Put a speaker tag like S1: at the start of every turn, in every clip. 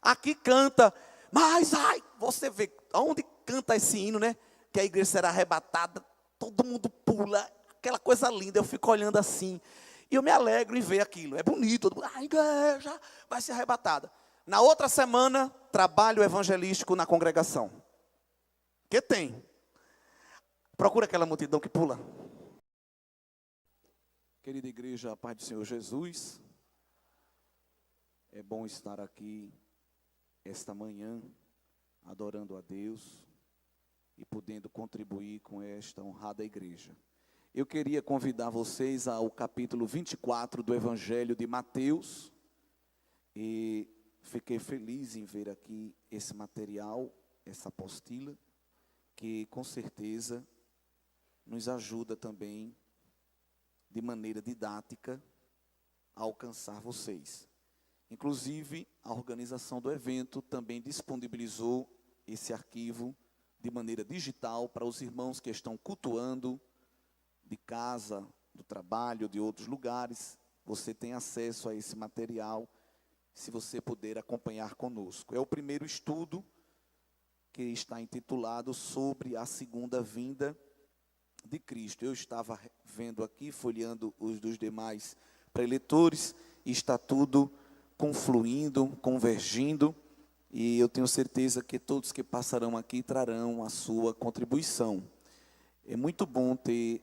S1: Aqui canta, mas ai, você vê onde canta esse hino, né? Que a igreja será arrebatada, todo mundo pula, aquela coisa linda. Eu fico olhando assim, e eu me alegro em ver aquilo. É bonito, todo mundo, a igreja vai ser arrebatada. Na outra semana, trabalho evangelístico na congregação. Que tem? Procura aquela multidão que pula. Querida igreja, a paz do Senhor Jesus. É bom estar aqui esta manhã, adorando a Deus e podendo contribuir com esta honrada igreja. Eu queria convidar vocês ao capítulo 24 do Evangelho de Mateus. E fiquei feliz em ver aqui esse material, essa apostila, que com certeza nos ajuda também, de maneira didática, a alcançar vocês. Inclusive, a organização do evento também disponibilizou esse arquivo de maneira digital para os irmãos que estão cultuando de casa, do trabalho, de outros lugares. Você tem acesso a esse material, se você puder acompanhar conosco. É o primeiro estudo que está intitulado sobre a segunda vinda de Cristo. Eu estava vendo aqui, folheando os dos demais preletores, e está tudo confluindo, convergindo, e eu tenho certeza que todos que passarão aqui trarão a sua contribuição. É muito bom ter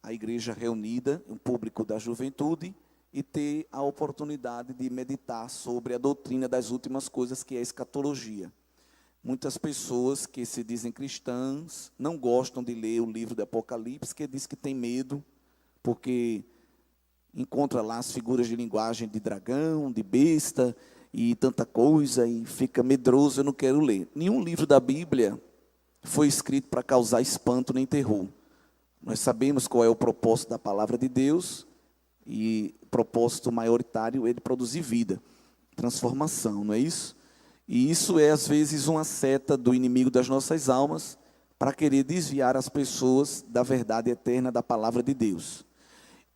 S1: a igreja reunida, um público da juventude, e ter a oportunidade de meditar sobre a doutrina das últimas coisas, que é a escatologia. Muitas pessoas que se dizem cristãs não gostam de ler o livro do Apocalipse, que diz que tem medo, porque encontra lá as figuras de linguagem de dragão, de besta e tanta coisa, e fica medroso. Eu não quero ler. Nenhum livro da Bíblia foi escrito para causar espanto nem terror. Nós sabemos qual é o propósito da palavra de Deus, e o propósito maioritário é de produzir vida, transformação, não é isso? E isso é, às vezes, uma seta do inimigo das nossas almas para querer desviar as pessoas da verdade eterna da palavra de Deus.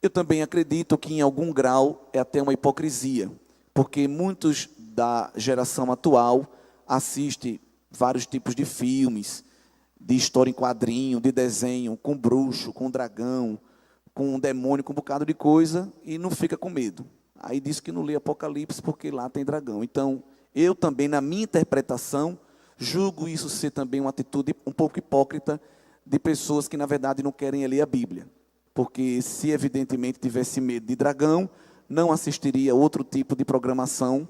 S1: Eu também acredito que, em algum grau, é até uma hipocrisia, porque muitos da geração atual assistem vários tipos de filmes, de história em quadrinho, de desenho, com bruxo, com dragão, com um demônio, com um bocado de coisa, e não fica com medo. Aí diz que não lê Apocalipse porque lá tem dragão. Então, eu também, na minha interpretação, julgo isso ser também uma atitude um pouco hipócrita de pessoas que, na verdade, não querem ler a Bíblia. Porque se, evidentemente, tivesse medo de dragão, não assistiria a outro tipo de programação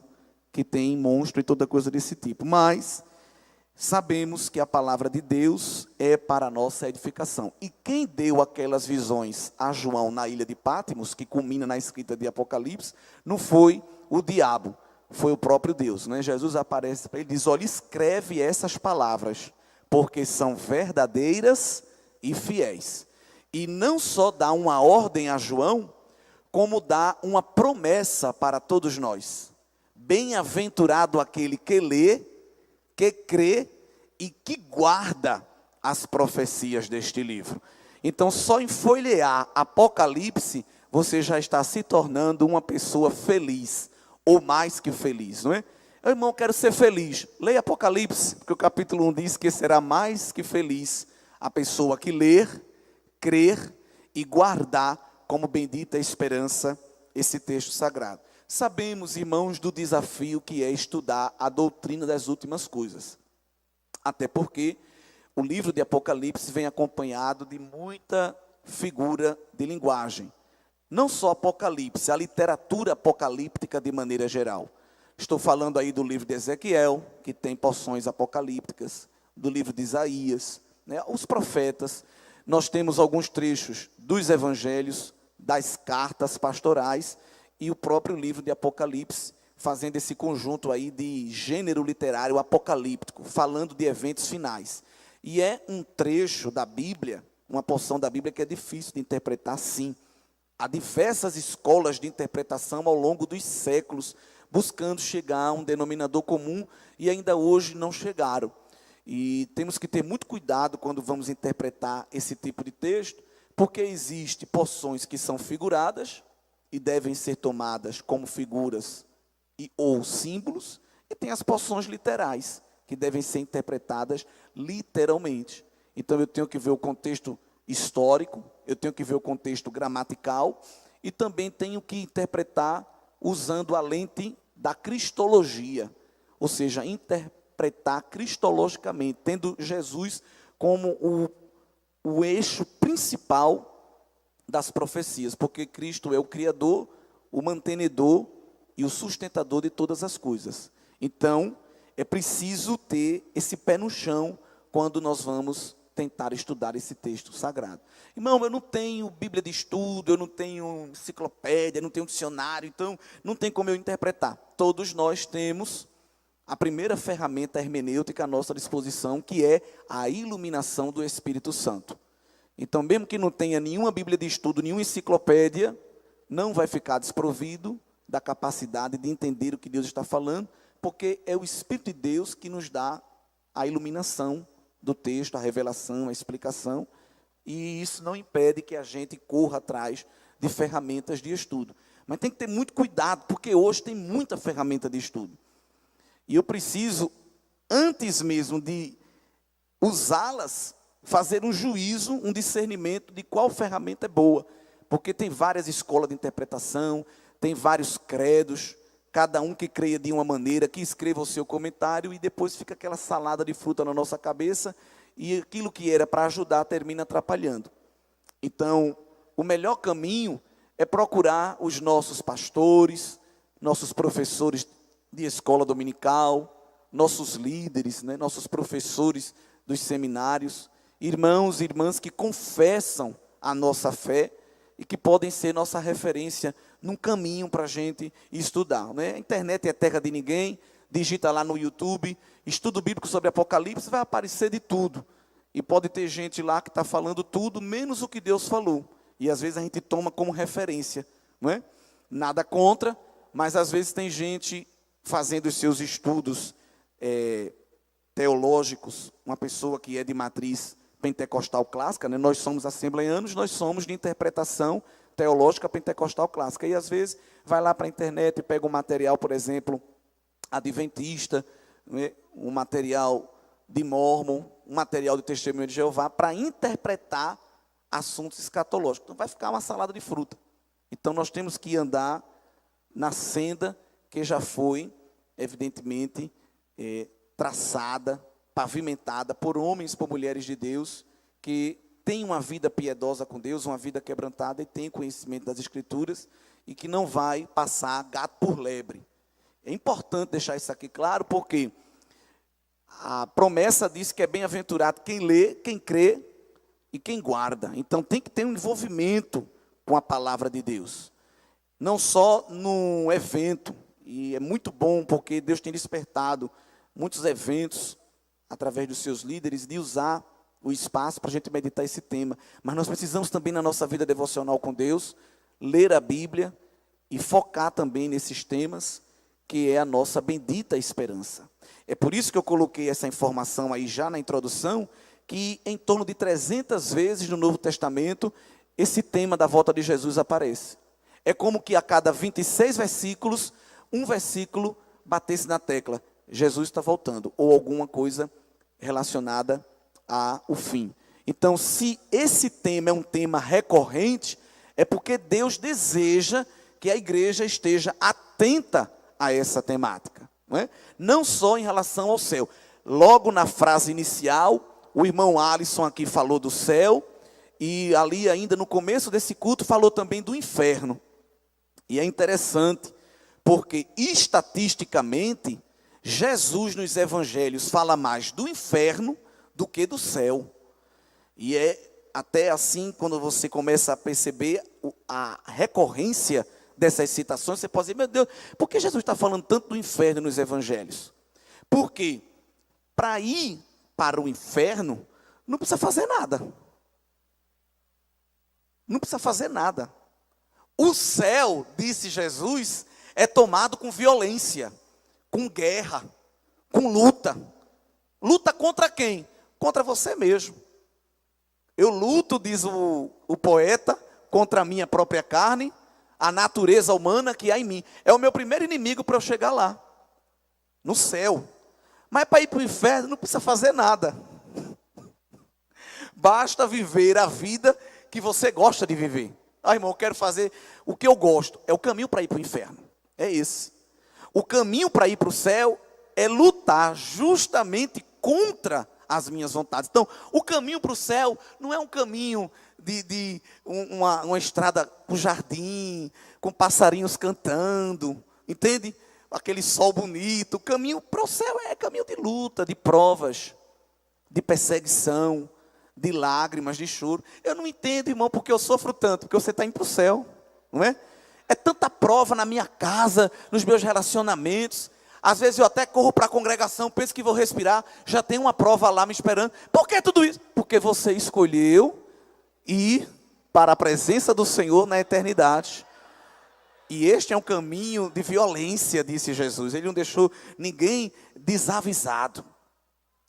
S1: que tem monstro e toda coisa desse tipo. Mas sabemos que a palavra de Deus é para a nossa edificação. E quem deu aquelas visões a João na ilha de Patmos, que culmina na escrita de Apocalipse, não foi o diabo, foi o próprio Deus, né? Jesus aparece para ele e diz: olha, escreve essas palavras, porque são verdadeiras e fiéis. E não só dá uma ordem a João, como dá uma promessa para todos nós. Bem-aventurado aquele que lê, que crê e que guarda as profecias deste livro. Então, só em folhear Apocalipse, você já está se tornando uma pessoa feliz, ou mais que feliz, não é? Eu, irmão, quero ser feliz. Leia Apocalipse, porque o capítulo 1 diz que será mais que feliz a pessoa que ler, crer e guardar como bendita esperança esse texto sagrado. Sabemos, irmãos, do desafio que é estudar a doutrina das últimas coisas. Até porque o livro de Apocalipse vem acompanhado de muita figura de linguagem. Não só Apocalipse, a literatura apocalíptica de maneira geral. Estou falando aí do livro de Ezequiel, que tem porções apocalípticas, do livro de Isaías, né? Os profetas. Nós temos alguns trechos dos evangelhos, das cartas pastorais e o próprio livro de Apocalipse, fazendo esse conjunto aí de gênero literário apocalíptico, falando de eventos finais. E é um trecho da Bíblia, uma porção da Bíblia que é difícil de interpretar, sim. Há diversas escolas de interpretação ao longo dos séculos, buscando chegar a um denominador comum, e ainda hoje não chegaram. E temos que ter muito cuidado quando vamos interpretar esse tipo de texto, porque existem porções que são figuradas e devem ser tomadas como figuras ou símbolos, e Porque tem as porções literais, que devem ser interpretadas literalmente. Então eu tenho que ver o contexto histórico, eu tenho que ver o contexto gramatical, e também tenho que interpretar usando a lente da cristologia, ou seja, interpretar cristologicamente, tendo Jesus como o eixo principal das profecias, porque Cristo é o Criador, o mantenedor e o sustentador de todas as coisas. Então, é preciso ter esse pé no chão quando nós vamos tentar estudar esse texto sagrado. Irmão, eu não tenho Bíblia de estudo, eu não tenho enciclopédia, eu não tenho dicionário, então não tem como eu interpretar. Todos nós temos a primeira ferramenta hermenêutica à nossa disposição, que é a iluminação do Espírito Santo. Então, mesmo que não tenha nenhuma Bíblia de estudo, nenhuma enciclopédia, não vai ficar desprovido da capacidade de entender o que Deus está falando, porque é o Espírito de Deus que nos dá a iluminação do texto, a revelação, a explicação, e isso não impede que a gente corra atrás de ferramentas de estudo. Mas tem que ter muito cuidado, porque hoje tem muita ferramenta de estudo. E eu preciso, antes mesmo de usá-las, fazer um juízo, um discernimento de qual ferramenta é boa. Porque tem várias escolas de interpretação, tem vários credos, cada um que creia de uma maneira, que escreva o seu comentário, e depois fica aquela salada de fruta na nossa cabeça, e aquilo que era para ajudar termina atrapalhando. Então, o melhor caminho é procurar os nossos pastores, nossos professores de escola dominical, nossos líderes, nossos professores dos seminários, irmãos e irmãs que confessam a nossa fé e que podem ser nossa referência num caminho para a gente estudar. A internet é terra de ninguém, digita lá no YouTube, estudo bíblico sobre Apocalipse, vai aparecer de tudo. E pode ter gente lá que está falando tudo, menos o que Deus falou. E às vezes a gente toma como referência. Não é? Nada contra, mas às vezes tem gente fazendo os seus estudos teológicos, uma pessoa que é de matriz pentecostal clássica, nós somos assembleianos, nós somos de interpretação teológica pentecostal clássica, e às vezes vai lá para a internet e pega um material, por exemplo, adventista, um material de Mórmon, um material de Testemunho de Jeová, para interpretar assuntos escatológicos. Então vai ficar uma salada de fruta. Então nós temos que andar na senda que já foi, evidentemente, traçada, pavimentada por homens e por mulheres de Deus, que têm uma vida piedosa com Deus, uma vida quebrantada e têm conhecimento das Escrituras, e que não vai passar gato por lebre. É importante deixar isso aqui claro, porque a promessa diz que é bem-aventurado quem lê, quem crê e quem guarda. Então tem que ter um envolvimento com a palavra de Deus. Não só num evento, e é muito bom porque Deus tem despertado muitos eventos através dos seus líderes, de usar o espaço para a gente meditar esse tema. Mas nós precisamos também, na nossa vida devocional com Deus, ler a Bíblia e focar também nesses temas, que é a nossa bendita esperança. É por isso que eu coloquei essa informação aí já na introdução, que em torno de 300 vezes no Novo Testamento, esse tema da volta de Jesus aparece. É como que a cada 26 versículos, um versículo batesse na tecla: Jesus está voltando, ou alguma coisa relacionada ao fim. Então, se esse tema é um tema recorrente, é porque Deus deseja que a igreja esteja atenta a essa temática. Não só em relação ao céu. Logo na frase inicial, o irmão Alisson aqui falou do céu, e ali ainda no começo desse culto falou também do inferno. E é interessante, porque estatisticamente, Jesus nos evangelhos fala mais do inferno do que do céu. E é até assim, quando você começa a perceber a recorrência dessas citações, você pode dizer: meu Deus, por que Jesus está falando tanto do inferno nos evangelhos? Porque para ir para o inferno, não precisa fazer nada. Não precisa fazer nada. O céu, disse Jesus, é tomado com violência, com guerra, com luta. Luta contra quem? Contra você mesmo. Eu luto, diz o poeta, contra a minha própria carne, a natureza humana que há em mim. É o meu primeiro inimigo para eu chegar lá. no céu. Mas para ir para o inferno não precisa fazer nada. Basta viver a vida que você gosta de viver. Irmão, eu quero fazer o que eu gosto. É o caminho para ir para o inferno. É esse. O caminho para ir para o céu é lutar justamente contra as minhas vontades. Então, o caminho para o céu não é um caminho de uma estrada com jardim, com passarinhos cantando, entende? Aquele sol bonito. O caminho para o céu é caminho de luta, de provas, de perseguição, de lágrimas, de choro. Eu não entendo, irmão, porque eu sofro tanto, porque você está indo para o céu, não é? É tanta prova na minha casa, nos meus relacionamentos. Às vezes eu até corro para a congregação, penso que vou respirar, já tem uma prova lá me esperando. Por que tudo isso? Porque você escolheu ir para a presença do Senhor na eternidade. E este é um caminho de violência, disse Jesus. Ele não deixou ninguém desavisado.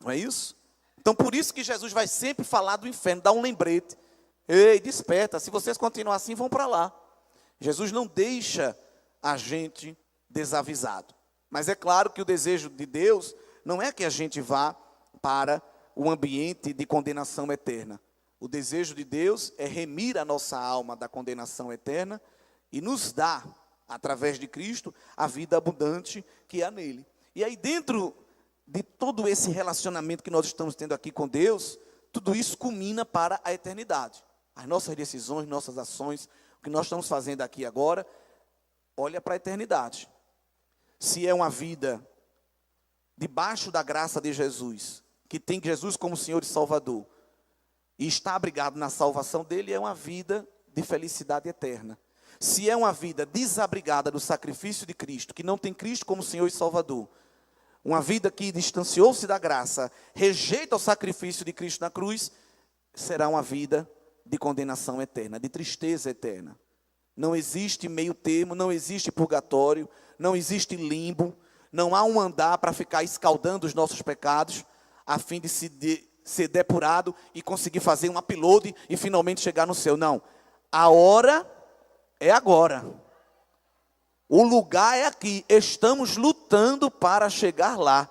S1: Não é isso? Então, por isso que Jesus vai sempre falar do inferno, dá um lembrete. Ei, desperta, se vocês continuarem assim, vão para lá. Jesus não deixa a gente desavisado. Mas é claro que o desejo de Deus não é que a gente vá para o ambiente de condenação eterna. O desejo de Deus é remir a nossa alma da condenação eterna e nos dar, através de Cristo, a vida abundante que há nele. E aí, dentro de todo esse relacionamento que nós estamos tendo aqui com Deus, tudo isso culmina para a eternidade. As nossas decisões, nossas ações, o que nós estamos fazendo aqui agora, olha para a eternidade. Se é uma vida debaixo da graça de Jesus, que tem Jesus como Senhor e Salvador, e está abrigado na salvação dele, é uma vida de felicidade eterna. Se é uma vida desabrigada do sacrifício de Cristo, que não tem Cristo como Senhor e Salvador, uma vida que distanciou-se da graça, rejeita o sacrifício de Cristo na cruz, será uma vida de condenação eterna, de tristeza eterna. Não existe meio termo, não existe purgatório, não existe limbo, não há um andar para ficar escaldando os nossos pecados, a fim de ser depurado e conseguir fazer um upload e finalmente chegar no céu. Não, a hora é agora. O lugar é aqui, estamos lutando para chegar lá.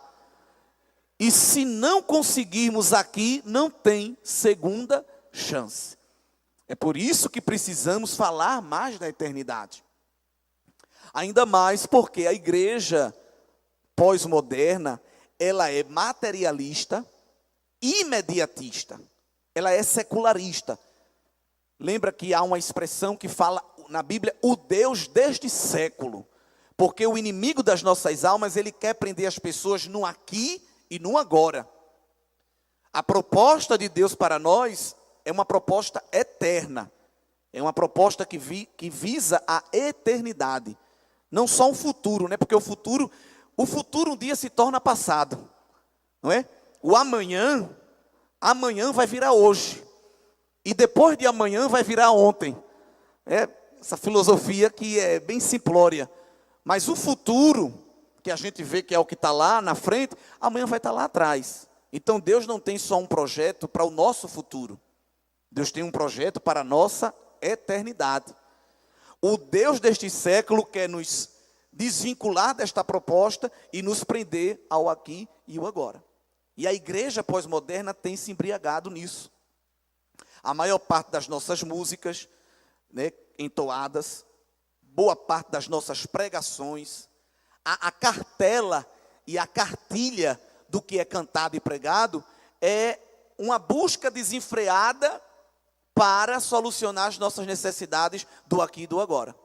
S1: E se não conseguirmos aqui, não tem segunda chance. É por isso que precisamos falar mais da eternidade. Ainda mais porque a igreja pós-moderna, ela é materialista, imediatista. Ela é secularista. Lembra que há uma expressão que fala na Bíblia, o Deus deste século. Porque o inimigo das nossas almas, ele quer prender as pessoas no aqui e no agora. A proposta de Deus para nós é uma proposta eterna. É uma proposta que visa a eternidade. Não só um futuro, né? Porque o futuro um dia se torna passado. Não é? O amanhã vai virar hoje. E depois de amanhã vai virar ontem. É essa filosofia que é bem simplória. Mas o futuro, que a gente vê que é o que está lá na frente, amanhã vai estar lá atrás. Então Deus não tem só um projeto para o nosso futuro. Deus tem um projeto para a nossa eternidade. O Deus deste século quer nos desvincular desta proposta e nos prender ao aqui e o agora. E a igreja pós-moderna tem se embriagado nisso. A maior parte das nossas músicas, né, entoadas, boa parte das nossas pregações, a cartela e a cartilha do que é cantado e pregado é uma busca desenfreada para solucionar as nossas necessidades do aqui e do agora.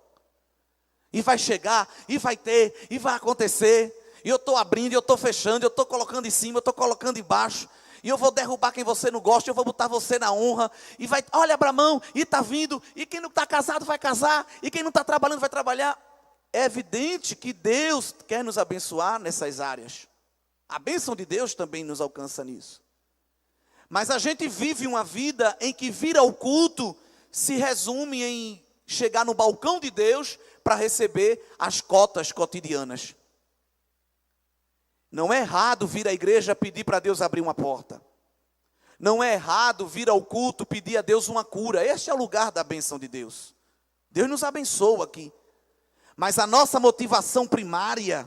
S1: E vai chegar, e vai ter, e vai acontecer, e eu estou abrindo, e eu estou fechando, eu estou colocando em cima, eu estou colocando embaixo, e eu vou derrubar quem você não gosta, eu vou botar você na honra, e vai, olha Abramão, e está vindo, e quem não está casado vai casar, e quem não está trabalhando vai trabalhar. É evidente que Deus quer nos abençoar nessas áreas. A bênção de Deus também nos alcança nisso. Mas a gente vive uma vida em que vir ao culto se resume em chegar no balcão de Deus para receber as cotas cotidianas. Não é errado vir à igreja pedir para Deus abrir uma porta. Não é errado vir ao culto pedir a Deus uma cura. Este é o lugar da bênção de Deus. Deus nos abençoa aqui. Mas a nossa motivação primária,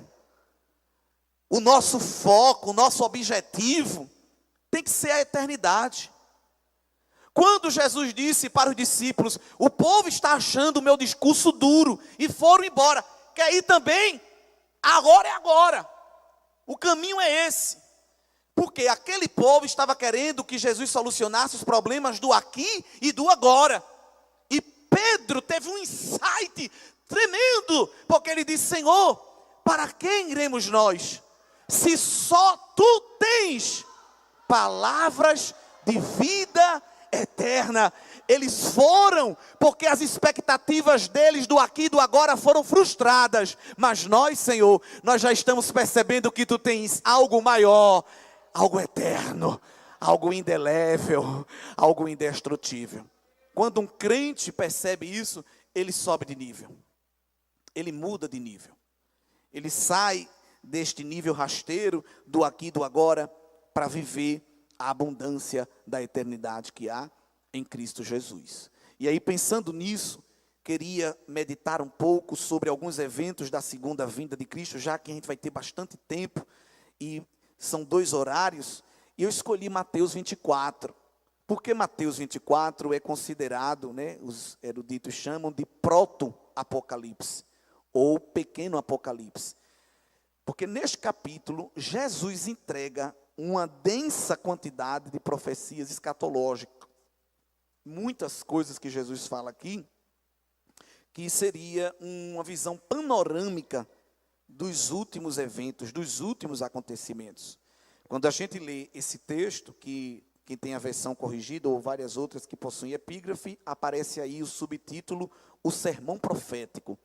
S1: o nosso foco, o nosso objetivo tem que ser a eternidade. Quando Jesus disse para os discípulos, o povo está achando o meu discurso duro, e foram embora, quer ir também? Agora é agora, o caminho é esse. Porque aquele povo estava querendo que Jesus solucionasse os problemas do aqui e do agora. E Pedro teve um insight tremendo, porque ele disse, Senhor, para quem iremos nós? Se só Tu tens palavras de vida eterna. Eles foram, porque as expectativas deles do aqui e do agora foram frustradas. Mas nós, Senhor, nós já estamos percebendo que Tu tens algo maior, algo eterno, algo indelével, algo indestrutível. Quando um crente percebe isso, ele sobe de nível. Ele muda de nível. Ele sai deste nível rasteiro, do aqui e do agora, para viver a abundância da eternidade que há em Cristo Jesus. E aí, pensando nisso, queria meditar um pouco sobre alguns eventos da segunda vinda de Cristo, já que a gente vai ter bastante tempo, e são 2 horários, e eu escolhi Mateus 24. Porque Mateus 24 é considerado, os eruditos chamam de proto-apocalipse, ou pequeno apocalipse. Porque neste capítulo, Jesus entrega uma densa quantidade de profecias escatológicas. Muitas coisas que Jesus fala aqui, que seria uma visão panorâmica dos últimos eventos, dos últimos acontecimentos. Quando a gente lê esse texto, que quem tem a versão corrigida, ou várias outras que possuem epígrafe, aparece aí o subtítulo, o Sermão Profético.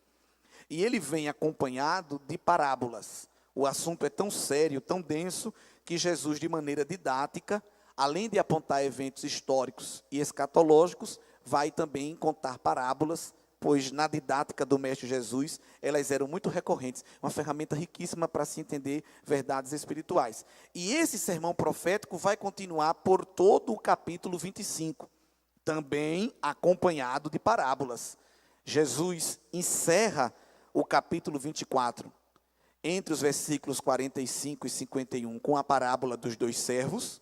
S1: E ele vem acompanhado de parábolas. O assunto é tão sério, tão denso, que Jesus, de maneira didática, além de apontar eventos históricos e escatológicos, vai também contar parábolas, pois na didática do Mestre Jesus, elas eram muito recorrentes, uma ferramenta riquíssima para se entender verdades espirituais. E esse sermão profético vai continuar por todo o capítulo 25, também acompanhado de parábolas. Jesus encerra o capítulo 24, entre os versículos 45 e 51, com a parábola dos 2 servos,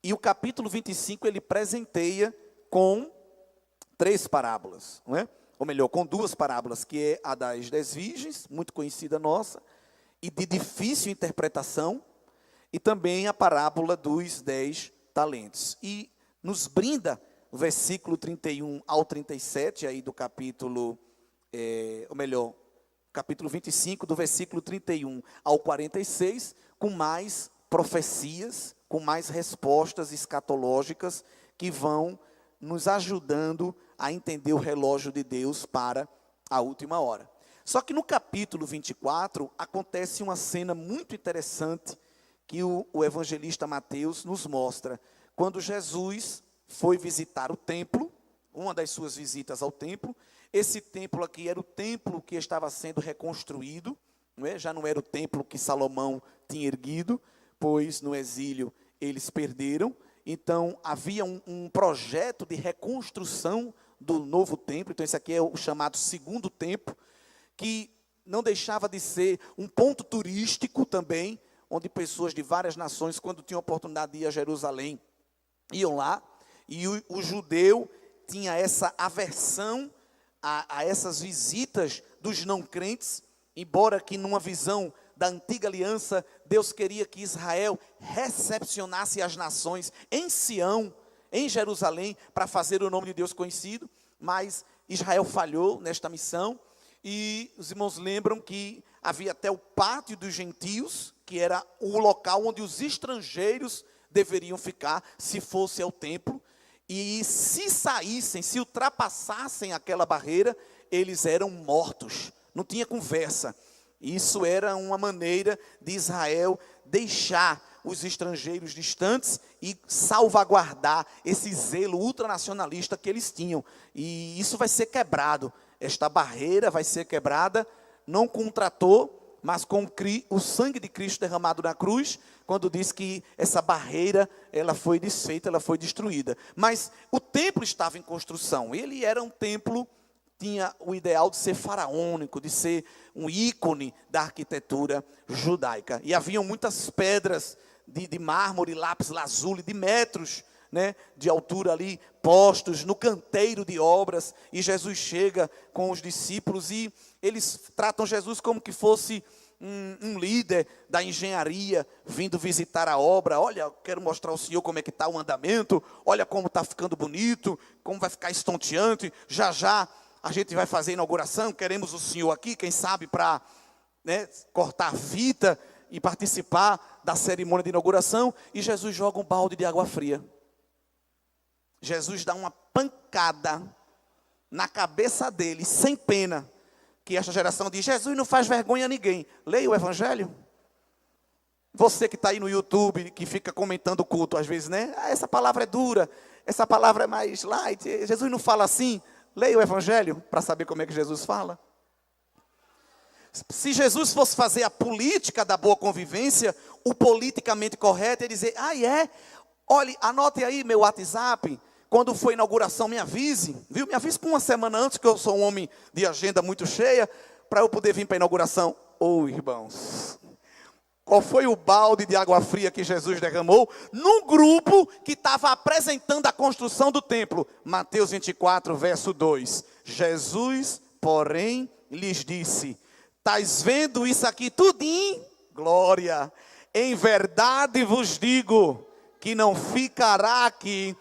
S1: e o capítulo 25 ele presenteia com 3 parábolas, não é? Ou melhor, com 2 parábolas, que é a das 10 virgens, muito conhecida nossa, e de difícil interpretação, e também a parábola dos 10 talentos. E nos brinda o versículo 31 ao 37, aí do capítulo, capítulo 25, do versículo 31 ao 46, com mais profecias, com mais respostas escatológicas que vão nos ajudando a entender o relógio de Deus para a última hora. Só que no capítulo 24 acontece uma cena muito interessante que o evangelista Mateus nos mostra. Quando Jesus foi visitar o templo, uma das suas visitas ao templo, esse templo aqui era o templo que estava sendo reconstruído, já não era o templo que Salomão tinha erguido, pois no exílio eles perderam. Então havia um projeto de reconstrução do novo templo. Então esse aqui é o chamado segundo templo, que não deixava de ser um ponto turístico também, onde pessoas de várias nações, quando tinham oportunidade de ir a Jerusalém, iam lá. E o judeu tinha essa aversão a essas visitas dos não crentes, embora que numa visão da antiga aliança, Deus queria que Israel recepcionasse as nações em Sião, em Jerusalém, para fazer o nome de Deus conhecido, mas Israel falhou nesta missão, e os irmãos lembram que havia até o pátio dos gentios, que era o local onde os estrangeiros deveriam ficar, se fosse ao templo, e se saíssem, se ultrapassassem aquela barreira, eles eram mortos, não tinha conversa. Isso era uma maneira de Israel deixar os estrangeiros distantes e salvaguardar esse zelo ultranacionalista que eles tinham. E isso vai ser quebrado, esta barreira vai ser quebrada, não com um trator, mas com o sangue de Cristo derramado na cruz, quando diz que essa barreira, ela foi desfeita, ela foi destruída. Mas o templo estava em construção, ele era um templo tinha o ideal de ser faraônico, de ser um ícone da arquitetura judaica. E haviam muitas pedras de mármore, lápis lazuli, de metros, né, de altura ali, postos no canteiro de obras. E Jesus chega com os discípulos e eles tratam Jesus como que fosse um líder da engenharia vindo visitar a obra. Olha, eu quero mostrar ao senhor como é que está o andamento. Olha como está ficando bonito, como vai ficar estonteante. Já já a gente vai fazer a inauguração. Queremos o senhor aqui, quem sabe para, né, cortar a fita e participar da cerimônia de inauguração. E Jesus joga um balde de água fria. Jesus dá uma pancada na cabeça dele, sem pena. Que esta geração diz: Jesus não faz vergonha a ninguém. Leia o Evangelho. Você que está aí no YouTube, que fica comentando o culto às vezes, né? Ah, essa palavra é dura, essa palavra é mais light. Jesus não fala assim. Leia o Evangelho para saber como é que Jesus fala. Se Jesus fosse fazer a política da boa convivência, o politicamente correto, ele dizer: ah, é? Olhe, anote aí meu WhatsApp. Quando for inauguração, me avise, viu? Me avise com uma semana antes, que eu sou um homem de agenda muito cheia, para eu poder vir para a inauguração. Irmãos, qual foi o balde de água fria que Jesus derramou num grupo que estava apresentando a construção do templo? Mateus 24, verso 2. Jesus, porém, lhes disse: estáis vendo isso aqui tudinho? Glória! Em verdade vos digo que não ficará aqui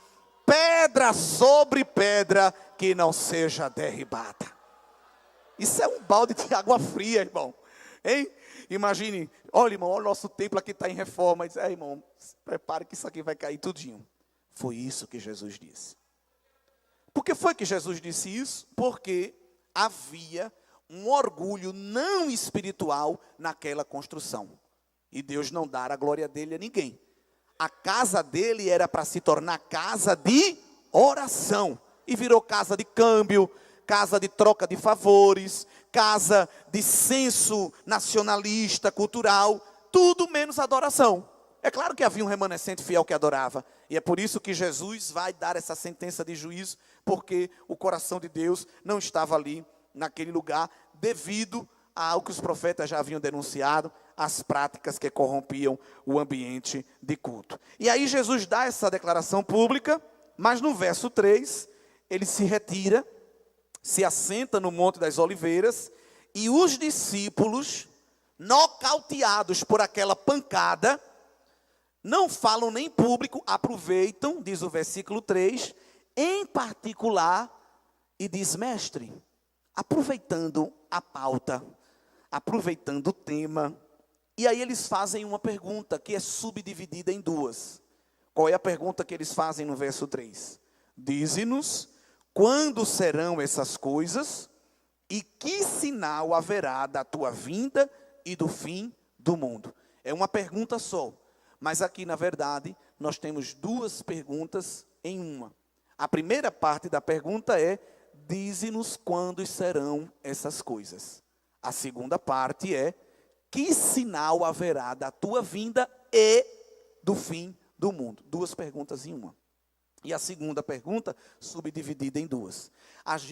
S1: pedra sobre pedra que não seja derribada. Isso é um balde de água fria, irmão. Hein? Imagine, olha, irmão, olha o nosso templo aqui está em reforma. Diz: irmão, se prepare que isso aqui vai cair tudinho. Foi isso que Jesus disse. Por que foi que Jesus disse isso? Porque havia um orgulho não espiritual naquela construção. E Deus não dará a glória dele a ninguém. A casa dele era para se tornar casa de oração. E virou casa de câmbio, casa de troca de favores, casa de senso nacionalista, cultural, tudo menos adoração. É claro que havia um remanescente fiel que adorava. E é por isso que Jesus vai dar essa sentença de juízo, porque o coração de Deus não estava ali, naquele lugar, devido ao que os profetas já haviam denunciado, as práticas que corrompiam o ambiente de culto. E aí Jesus dá essa declaração pública, mas no verso 3, ele se retira, se assenta no Monte das Oliveiras, e os discípulos, nocauteados por aquela pancada, não falam nem público, aproveitam, diz o versículo 3, em particular, e diz: mestre, aproveitando a pauta, aproveitando o tema. E aí eles fazem uma pergunta que é subdividida em duas. Qual é a pergunta que eles fazem no verso 3? Dize-nos quando serão essas coisas e que sinal haverá da tua vinda e do fim do mundo. É uma pergunta só, mas aqui na verdade nós temos duas perguntas em uma. A primeira parte da pergunta é: dize-nos quando serão essas coisas. A segunda parte é: que sinal haverá da tua vinda e do fim do mundo? Duas perguntas em uma. E a segunda pergunta, subdividida em duas.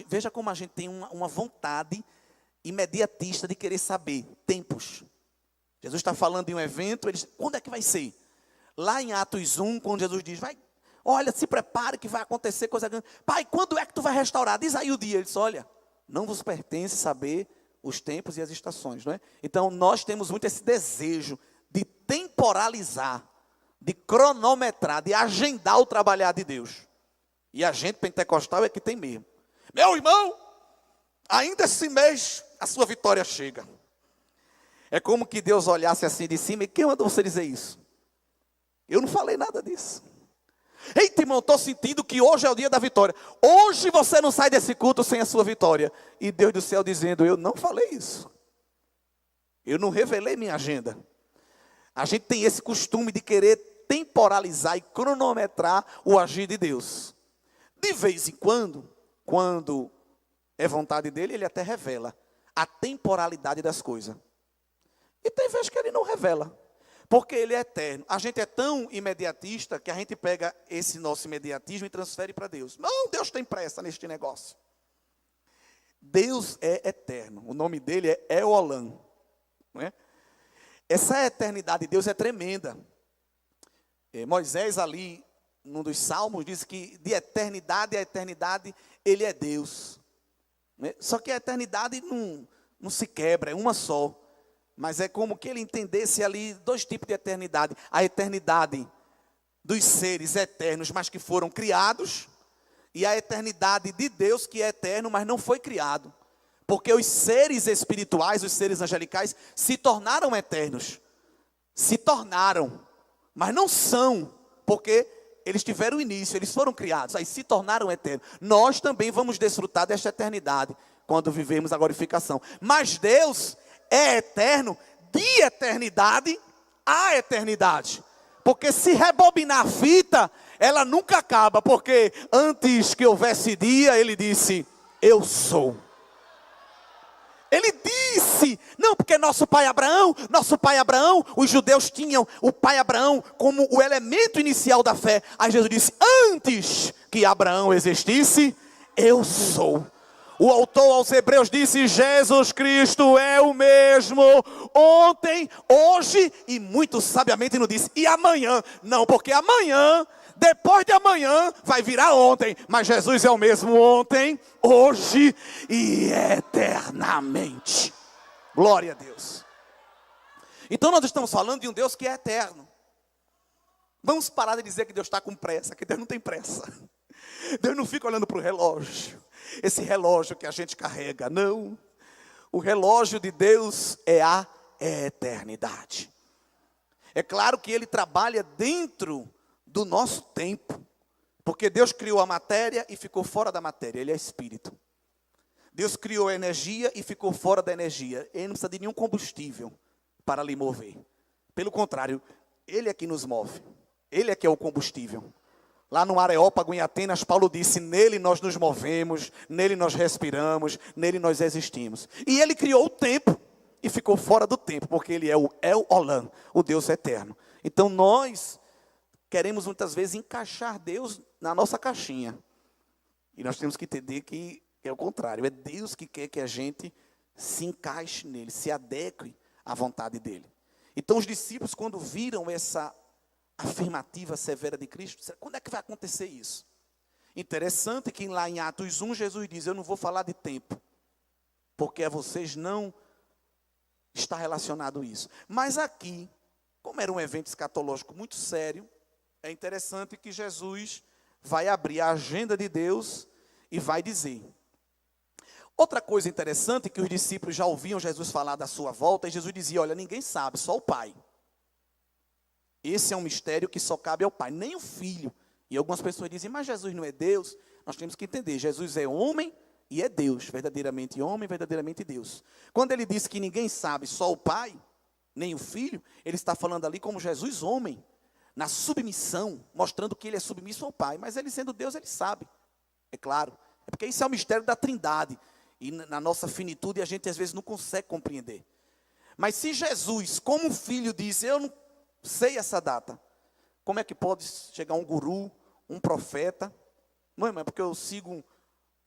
S1: Veja como a gente tem uma vontade imediatista de querer saber tempos. Jesus está falando de um evento, ele diz: quando é que vai ser? Lá em Atos 1, quando Jesus diz: olha, se prepare que vai acontecer coisa grande. Pai, quando é que tu vai restaurar? Diz aí o dia. Ele diz: olha, não vos pertence saber os tempos e as estações, não é? Então nós temos muito esse desejo de temporalizar, de cronometrar, de agendar o trabalhar de Deus. E a gente pentecostal é que tem mesmo. Meu irmão, ainda esse mês a sua vitória chega. É como que Deus olhasse assim de cima: e quem mandou você dizer isso? Eu não falei nada disso. Eita, irmão, estou sentindo que hoje é o dia da vitória. Hoje você não sai desse culto sem a sua vitória. E Deus do céu dizendo: eu não falei isso. Eu não revelei minha agenda. A gente tem esse costume de querer temporalizar e cronometrar o agir de Deus. De vez em quando é vontade dele, ele até revela a temporalidade das coisas. E tem vezes que ele não revela, porque ele é eterno. A gente é tão imediatista que a gente pega esse nosso imediatismo e transfere para Deus. Não, Deus tem pressa neste negócio. Deus é eterno. O nome dele é Eolam, não é? Essa eternidade de Deus é tremenda. Moisés ali, num dos salmos, diz que de eternidade a eternidade ele é Deus. Né? Só que a eternidade não se quebra, é uma só. Mas é como que ele entendesse ali dois tipos de eternidade. A eternidade dos seres eternos, mas que foram criados. E a eternidade de Deus, que é eterno, mas não foi criado. Porque os seres espirituais, os seres angelicais, se tornaram eternos. Se tornaram, mas não são, porque eles tiveram início, eles foram criados, aí se tornaram eternos. Nós também vamos desfrutar desta eternidade, quando vivemos a glorificação. Mas Deus é eterno, de eternidade a eternidade. Porque se rebobinar a fita, ela nunca acaba. Porque antes que houvesse dia, ele disse, eu sou. Ele disse, não, porque nosso pai Abraão, os judeus tinham o pai Abraão como o elemento inicial da fé. Aí Jesus disse, antes que Abraão existisse, eu sou. O autor aos Hebreus disse, Jesus Cristo é o mesmo, ontem, hoje, e muito sabiamente não disse, e amanhã. Não, porque amanhã, depois de amanhã, vai virar ontem. Mas Jesus é o mesmo ontem, hoje e eternamente. Glória a Deus. Então nós estamos falando de um Deus que é eterno. Vamos parar de dizer que Deus está com pressa, que Deus não tem pressa. Deus não fica olhando para o relógio. Esse relógio que a gente carrega, não. O relógio de Deus é a eternidade. É claro que Ele trabalha dentro do nosso tempo. Porque Deus criou a matéria e ficou fora da matéria. Ele é espírito. Deus criou a energia e ficou fora da energia. Ele não precisa de nenhum combustível para lhe mover. Pelo contrário, Ele é que nos move. Ele é que é o combustível. Lá no Areópago, em Atenas, Paulo disse, nele nós nos movemos, nele nós respiramos, nele nós existimos. E ele criou o tempo e ficou fora do tempo, porque ele é o El-Olam, o Deus eterno. Então nós queremos muitas vezes encaixar Deus na nossa caixinha. E nós temos que entender que é o contrário, é Deus que quer que a gente se encaixe nele, se adeque à vontade dele. Então os discípulos, quando viram essa afirmativa severa de Cristo, quando é que vai acontecer isso? Interessante que lá em Atos 1, Jesus diz, eu não vou falar de tempo, porque a vocês não está relacionado isso. Mas aqui, como era um evento escatológico muito sério, é interessante que Jesus vai abrir a agenda de Deus e vai dizer. Outra coisa interessante que os discípulos já ouviam Jesus falar da sua volta, e Jesus dizia, olha, ninguém sabe, só o Pai. Esse é um mistério que só cabe ao Pai, nem o Filho. E algumas pessoas dizem, mas Jesus não é Deus. Nós temos que entender, Jesus é homem e é Deus, verdadeiramente homem, verdadeiramente Deus. Quando ele diz que ninguém sabe, só o Pai, nem o Filho, ele está falando ali como Jesus homem, na submissão, mostrando que ele é submisso ao Pai. Mas ele sendo Deus, ele sabe, é claro. É porque isso é o mistério da Trindade. E na nossa finitude, a gente às vezes não consegue compreender. Mas se Jesus, como filho, diz, eu não sei essa data, como é que pode chegar um guru, um profeta? Não, irmão, é porque eu sigo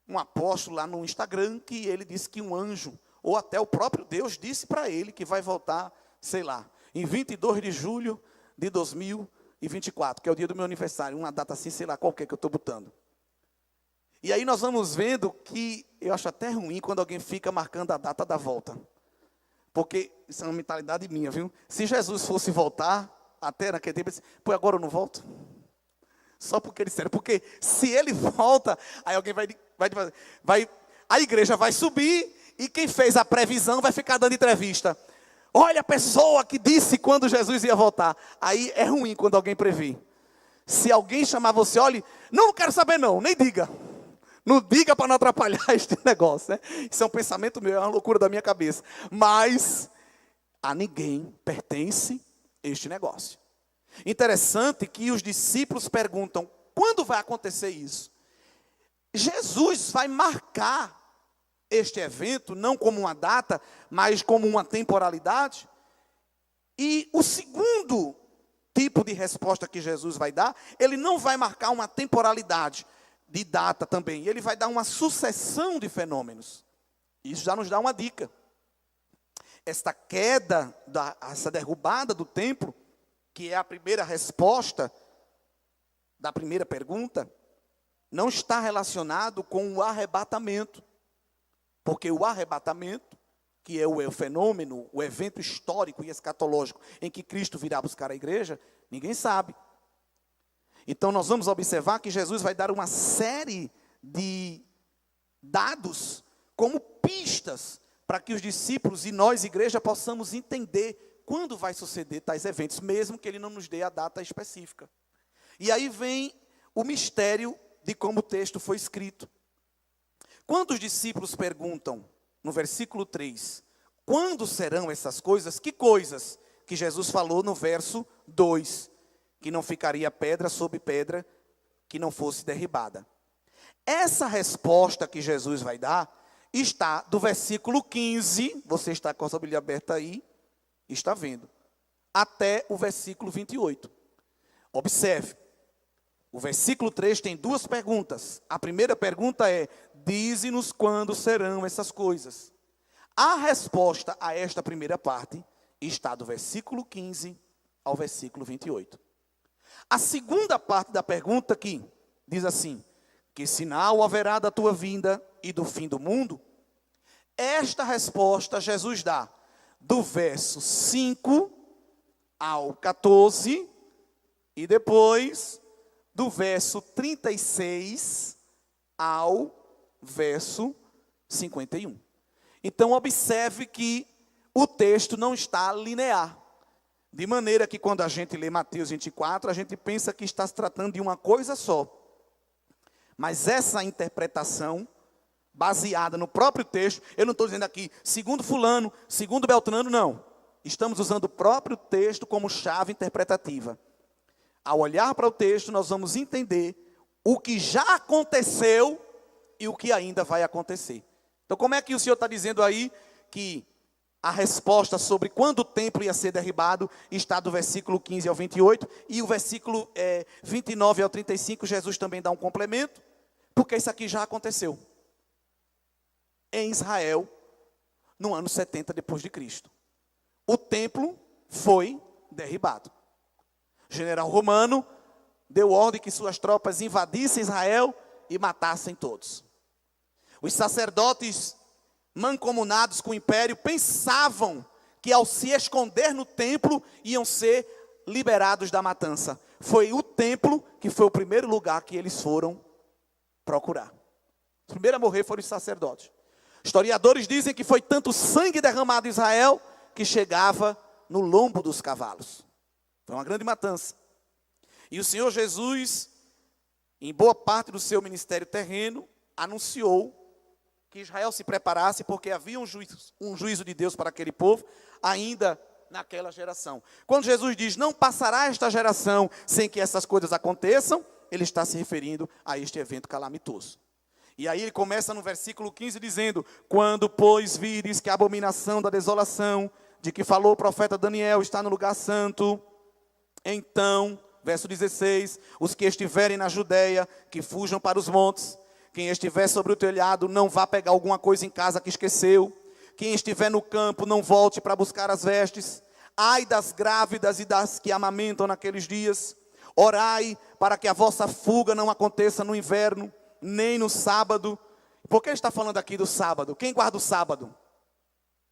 S1: um apóstolo lá no Instagram, que ele disse que um anjo, ou até o próprio Deus, disse para ele que vai voltar, sei lá, em 22 de julho de 2024, que é o dia do meu aniversário, uma data assim, sei lá, qualquer que eu estou botando. E aí nós vamos vendo que, eu acho até ruim quando alguém fica marcando a data da volta. Porque isso é uma mentalidade minha, viu? Se Jesus fosse voltar, até naquele tempo, ele disse, pô, agora eu não volto? Só porque ele disseram, porque se ele volta, aí alguém vai, a igreja vai subir, e quem fez a previsão vai ficar dando entrevista. Olha a pessoa que disse quando Jesus ia voltar. Aí é ruim quando alguém prevê. Se alguém chamar você, olhe, não quero saber não, nem diga. Não diga para não atrapalhar este negócio, né? Isso é um pensamento meu, é uma loucura da minha cabeça. Mas a ninguém pertence este negócio. Interessante que os discípulos perguntam, quando vai acontecer isso? Jesus vai marcar este evento, não como uma data, mas como uma temporalidade. E o segundo tipo de resposta que Jesus vai dar, ele não vai marcar uma temporalidade de data também, ele vai dar uma sucessão de fenômenos. Isso já nos dá uma dica. Esta queda, essa derrubada do templo, que é a primeira resposta da primeira pergunta, não está relacionado com o arrebatamento. Porque o arrebatamento, que é o fenômeno, o evento histórico e escatológico em que Cristo virá buscar a igreja, ninguém sabe. Então nós vamos observar que Jesus vai dar uma série de dados como pistas para que os discípulos e nós, igreja, possamos entender quando vai suceder tais eventos, mesmo que ele não nos dê a data específica. E aí vem o mistério de como o texto foi escrito. Quando os discípulos perguntam, no versículo 3, quando serão essas coisas? Que coisas? Que Jesus falou no verso 2, que não ficaria pedra sobre pedra que não fosse derribada. Essa resposta que Jesus vai dar está do versículo 15, você está com a sua Bíblia aberta aí, está vendo, até o versículo 28. Observe, o versículo 3 tem duas perguntas. A primeira pergunta é: dize-nos quando serão essas coisas. A resposta a esta primeira parte está do versículo 15 ao versículo 28. A segunda parte da pergunta aqui diz assim: que sinal haverá da tua vinda e do fim do mundo? Esta resposta Jesus dá do verso 5 ao 14 e depois do verso 36 ao verso 51. Então observe que o texto não está linear. De maneira que quando a gente lê Mateus 24, a gente pensa que está se tratando de uma coisa só. Mas essa interpretação, baseada no próprio texto, eu não estou dizendo aqui, segundo fulano, segundo Beltrano, não. Estamos usando o próprio texto como chave interpretativa. Ao olhar para o texto, nós vamos entender o que já aconteceu e o que ainda vai acontecer. Então, como é que o Senhor está dizendo aí que a resposta sobre quando o templo ia ser derribado está do versículo 15 ao 28, e o versículo 29 ao 35, Jesus também dá um complemento, porque isso aqui já aconteceu em Israel, no ano 70 depois de Cristo. O templo foi derribado. O general romano deu ordem que suas tropas invadissem Israel e matassem todos. Os sacerdotes mancomunados com o império pensavam que ao se esconder no templo iam ser liberados da matança. Foi o templo que foi o primeiro lugar que eles foram procurar. Os primeiros a morrer foram os sacerdotes. Historiadores dizem que foi tanto sangue derramado em Israel que chegava no lombo dos cavalos. Foi uma grande matança. E o Senhor Jesus, em boa parte do seu ministério terreno, anunciou que Israel se preparasse, porque havia um juízo de Deus para aquele povo, ainda naquela geração. Quando Jesus diz, não passará esta geração sem que essas coisas aconteçam, ele está se referindo a este evento calamitoso. E aí ele começa no versículo 15 dizendo, quando, pois, vires que a abominação da desolação, de que falou o profeta Daniel, está no lugar santo, então, verso 16, os que estiverem na Judeia, que fujam para os montes. Quem estiver sobre o telhado, não vá pegar alguma coisa em casa que esqueceu. Quem estiver no campo, não volte para buscar as vestes. Ai das grávidas e das que amamentam naqueles dias. Orai para que a vossa fuga não aconteça no inverno, nem no sábado. Por que ele está falando aqui do sábado? Quem guarda o sábado?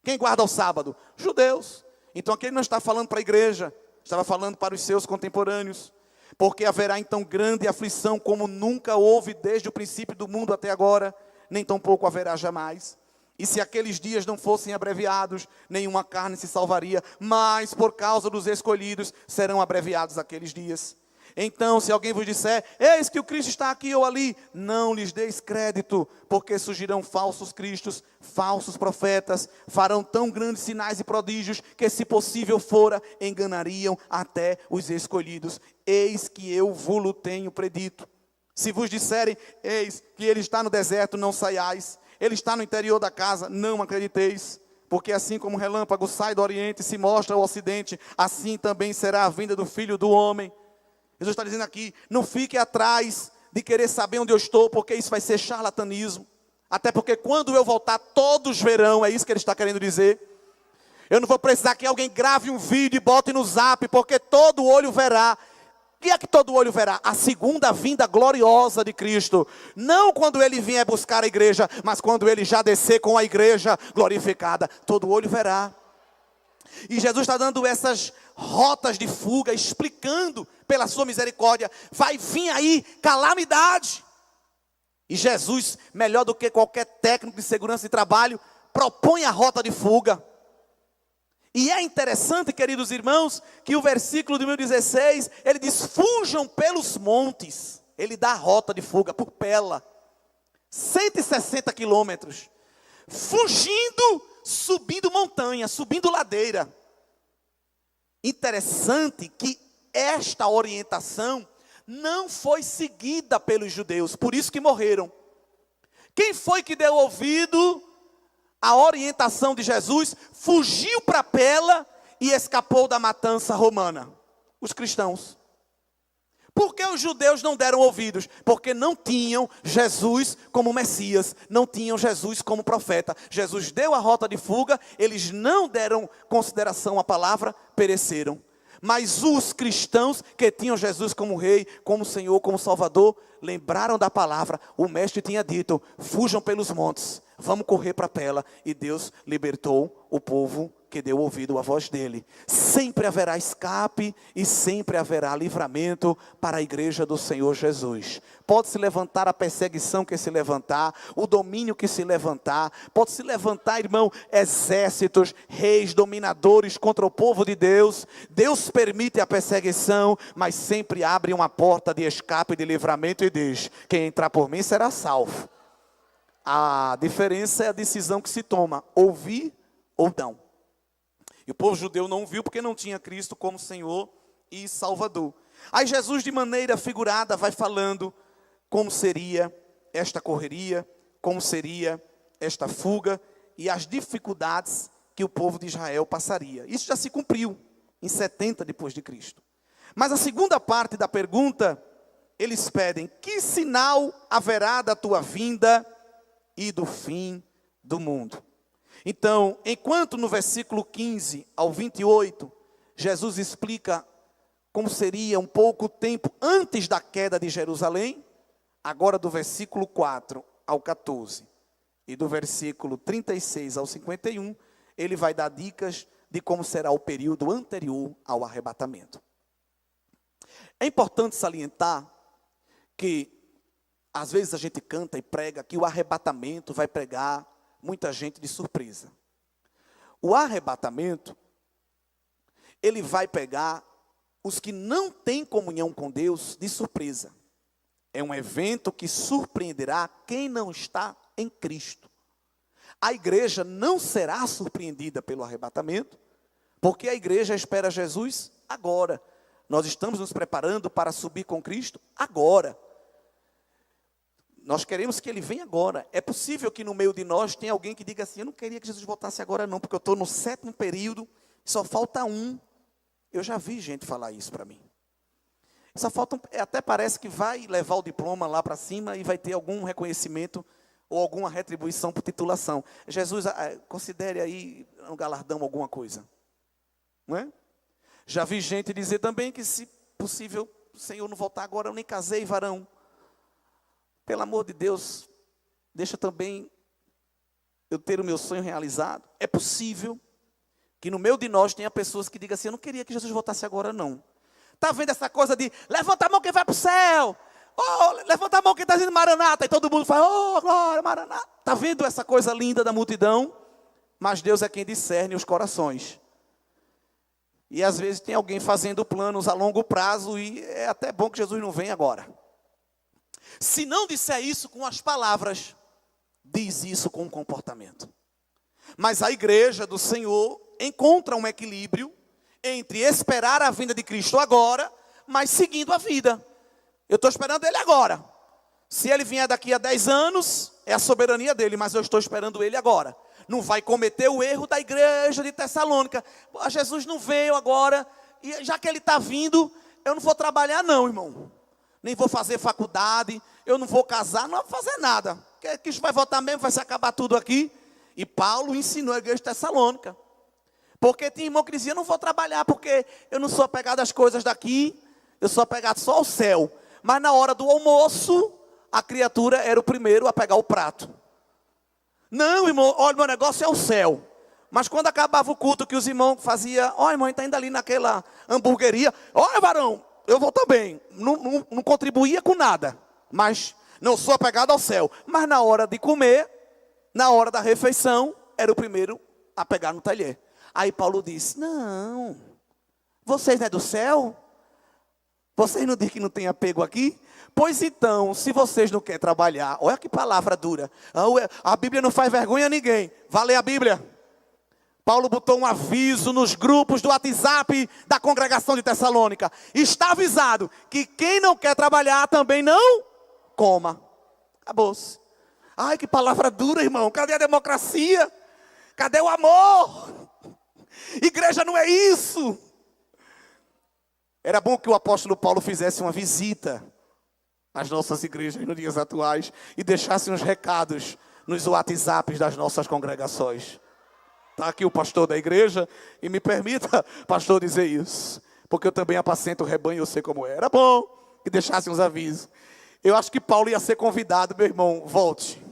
S1: Quem guarda o sábado? Judeus. Então aqui ele não está falando para a igreja, estava falando para os seus contemporâneos. Porque haverá então grande aflição, como nunca houve desde o princípio do mundo até agora, nem tampouco haverá jamais. E se aqueles dias não fossem abreviados, nenhuma carne se salvaria, mas por causa dos escolhidos serão abreviados aqueles dias. Então, se alguém vos disser, eis que o Cristo está aqui ou ali, não lhes deis crédito, porque surgirão falsos cristos, falsos profetas, farão tão grandes sinais e prodígios, que se possível fora, enganariam até os escolhidos. Eis que eu vos tenho predito. Se vos disserem, eis que ele está no deserto, não saiais. Ele está no interior da casa, não acrediteis. Porque assim como o relâmpago sai do oriente e se mostra ao ocidente, assim também será a vinda do Filho do Homem. Jesus está dizendo aqui, não fique atrás de querer saber onde eu estou, porque isso vai ser charlatanismo. Até porque quando eu voltar, todos verão, é isso que ele está querendo dizer. Eu não vou precisar que alguém grave um vídeo e bote no zap, porque todo olho verá. O que é que todo olho verá? A segunda vinda gloriosa de Cristo. Não quando ele vier buscar a igreja, mas quando ele já descer com a igreja glorificada. Todo olho verá. E Jesus está dando essas rotas de fuga, explicando pela sua misericórdia. Vai vir aí calamidade. E Jesus, melhor do que qualquer técnico de segurança de trabalho, propõe a rota de fuga. E é interessante, queridos irmãos, que o versículo de 1016, ele diz, fujam pelos montes. Ele dá a rota de fuga por Pela. 160 quilômetros. Fugindo, subindo montanha, subindo ladeira. Interessante que esta orientação não foi seguida pelos judeus, por isso que morreram. Quem foi que deu ouvido à orientação de Jesus, fugiu para Pela e escapou da matança romana? Os cristãos. Por que os judeus não deram ouvidos? Porque não tinham Jesus como Messias, não tinham Jesus como profeta. Jesus deu a rota de fuga, eles não deram consideração à palavra, pereceram. Mas os cristãos que tinham Jesus como rei, como Senhor, como Salvador, lembraram da palavra. O mestre tinha dito, fujam pelos montes, vamos correr para Pela. E Deus libertou o povo que deu ouvido à voz dele. Sempre haverá escape e sempre haverá livramento para a igreja do Senhor Jesus. Pode se levantar a perseguição que se levantar, o domínio que se levantar, pode se levantar, irmão, exércitos, reis, dominadores contra o povo de Deus. Deus permite a perseguição, mas sempre abre uma porta de escape e de livramento e diz, quem entrar por mim será salvo. A diferença é a decisão que se toma, ouvir ou não. E o povo judeu não viu porque não tinha Cristo como Senhor e Salvador. Aí Jesus, de maneira figurada, vai falando como seria esta correria, como seria esta fuga e as dificuldades que o povo de Israel passaria. Isso já se cumpriu em 70 depois de Cristo. Mas a segunda parte da pergunta, eles pedem, que sinal haverá da tua vinda e do fim do mundo? Então, enquanto no versículo 15 ao 28, Jesus explica como seria um pouco o tempo antes da queda de Jerusalém, agora do versículo 4 ao 14 e do versículo 36 ao 51, ele vai dar dicas de como será o período anterior ao arrebatamento. É importante salientar que, às vezes a gente canta e prega que o arrebatamento vai pegar muita gente de surpresa. O arrebatamento, ele vai pegar os que não têm comunhão com Deus de surpresa. É um evento que surpreenderá quem não está em Cristo. A igreja não será surpreendida pelo arrebatamento, porque a igreja espera Jesus agora. Nós estamos nos preparando para subir com Cristo agora. Nós queremos que ele venha agora. É possível que no meio de nós tenha alguém que diga assim, eu não queria que Jesus voltasse agora não, porque eu estou no 7º período, só falta um. Eu já vi gente falar isso para mim. Só falta, até parece que vai levar o diploma lá para cima e vai ter algum reconhecimento ou alguma retribuição por titulação. Jesus, considere aí um galardão, alguma coisa. Não é? Já vi gente dizer também que, se possível, o Senhor não voltar agora, eu nem casei, varão. Pelo amor de Deus, deixa também eu ter o meu sonho realizado. É possível que no meio de nós tenha pessoas que digam assim, eu não queria que Jesus voltasse agora não. Está vendo essa coisa de, levanta a mão quem vai para o céu. Oh, levanta a mão quem está dizendo Maranata. E todo mundo fala, oh, glória, Maranata. Está vendo essa coisa linda da multidão? Mas Deus é quem discerne os corações. E às vezes tem alguém fazendo planos a longo prazo e é até bom que Jesus não venha agora. Se não disser isso com as palavras, diz isso com o comportamento. Mas a igreja do Senhor encontra um equilíbrio entre esperar a vinda de Cristo agora, mas seguindo a vida. Eu estou esperando ele agora. Se ele vier daqui a 10 anos, é a soberania dele, mas eu estou esperando ele agora. Não vai cometer o erro da igreja de Tessalônica. Jesus não veio agora, e já que ele está vindo, eu não vou trabalhar não, irmão. Nem vou fazer faculdade, eu não vou casar, não vou fazer nada. Porque que isso vai voltar mesmo, vai se acabar tudo aqui. E Paulo ensinou a igreja de Tessalônica. Porque tinha irmão que dizia, não vou trabalhar, porque eu não sou apegado às coisas daqui, eu sou apegado só ao céu. Mas na hora do almoço, a criatura era o primeiro a pegar o prato. Não, irmão, olha, meu negócio é o céu. Mas quando acabava o culto que os irmãos faziam, ó, irmão, está indo ali naquela hamburgueria, olha, varão, eu vou também. Não contribuía com nada, mas não sou apegado ao céu. Mas na hora de comer, na hora da refeição, era o primeiro a pegar no talher. Aí Paulo disse, não, vocês não é do céu? Vocês não dizem que não tem apego aqui? Pois então, se vocês não querem trabalhar, olha que palavra dura. A Bíblia não faz vergonha a ninguém. Vai ler a Bíblia. Paulo botou um aviso nos grupos do WhatsApp da congregação de Tessalônica. Está avisado que quem não quer trabalhar também não coma. Acabou-se. Ai, que palavra dura, irmão. Cadê a democracia? Cadê o amor? Igreja não é isso. Era bom que o apóstolo Paulo fizesse uma visita às nossas igrejas nos dias atuais e deixasse uns recados nos WhatsApps das nossas congregações. Está aqui o pastor da igreja e me permita, pastor, dizer isso. Porque eu também apacento o rebanho, eu sei como é. Era bom que deixasse uns avisos. Eu acho que Paulo ia ser convidado, meu irmão, volte.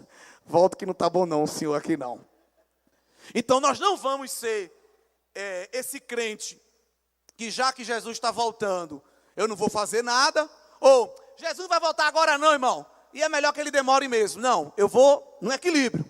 S1: Volte que não está bom não, o senhor aqui não. Então nós não vamos ser esse crente que já que Jesus está voltando, eu não vou fazer nada. Ou, Jesus vai voltar agora não, irmão. E é melhor que ele demore mesmo. Não, eu vou no equilíbrio.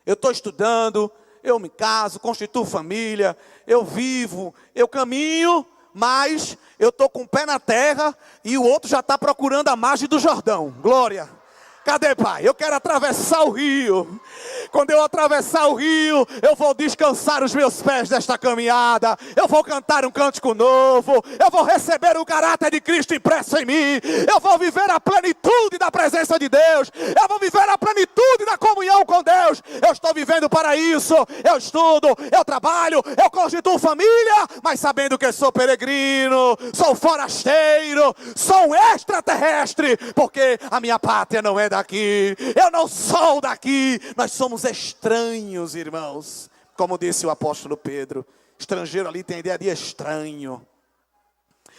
S1: Eu estou estudando, eu me caso, constituo família, eu vivo, eu caminho, mas eu estou com o pé na terra e o outro já está procurando a margem do Jordão. Glória! Cadê, pai? Eu quero atravessar o rio. Quando eu atravessar o rio, eu vou descansar os meus pés desta caminhada. Eu vou cantar um cântico novo. Eu vou receber o caráter de Cristo impresso em mim. Eu vou viver a plenitude da presença de Deus. Eu vou viver a plenitude da comunhão com Deus. Eu estou vivendo para isso. Eu estudo, eu trabalho, eu constituo família, mas sabendo que sou peregrino, sou forasteiro, sou um extraterrestre, porque a minha pátria não é daqui, eu não sou daqui, nós somos estranhos, irmãos. Como disse o apóstolo Pedro, estrangeiro ali tem a ideia de estranho.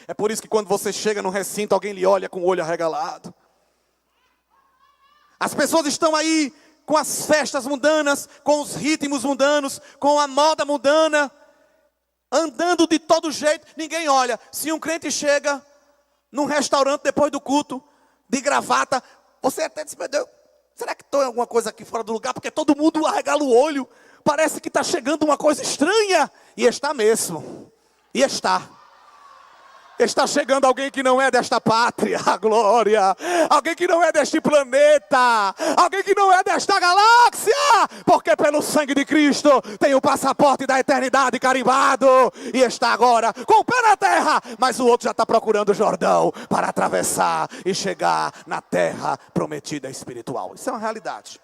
S1: É por isso que quando você chega no recinto, alguém lhe olha com o olho arregalado. As pessoas estão aí com as festas mundanas, com os ritmos mundanos, com a moda mundana, andando de todo jeito, ninguém olha. Se um crente chega num restaurante depois do culto, de gravata, você até diz, meu Deus, será que estou em alguma coisa aqui fora do lugar? Porque todo mundo arregala o olho, parece que está chegando uma coisa estranha. E está mesmo, e está. Está chegando alguém que não é desta pátria, a glória. Alguém que não é deste planeta. Alguém que não é desta galáxia. Porque pelo sangue de Cristo tem o passaporte da eternidade carimbado. E está agora com o pé na terra. Mas o outro já está procurando o Jordão para atravessar e chegar na terra prometida espiritual. Isso é uma realidade.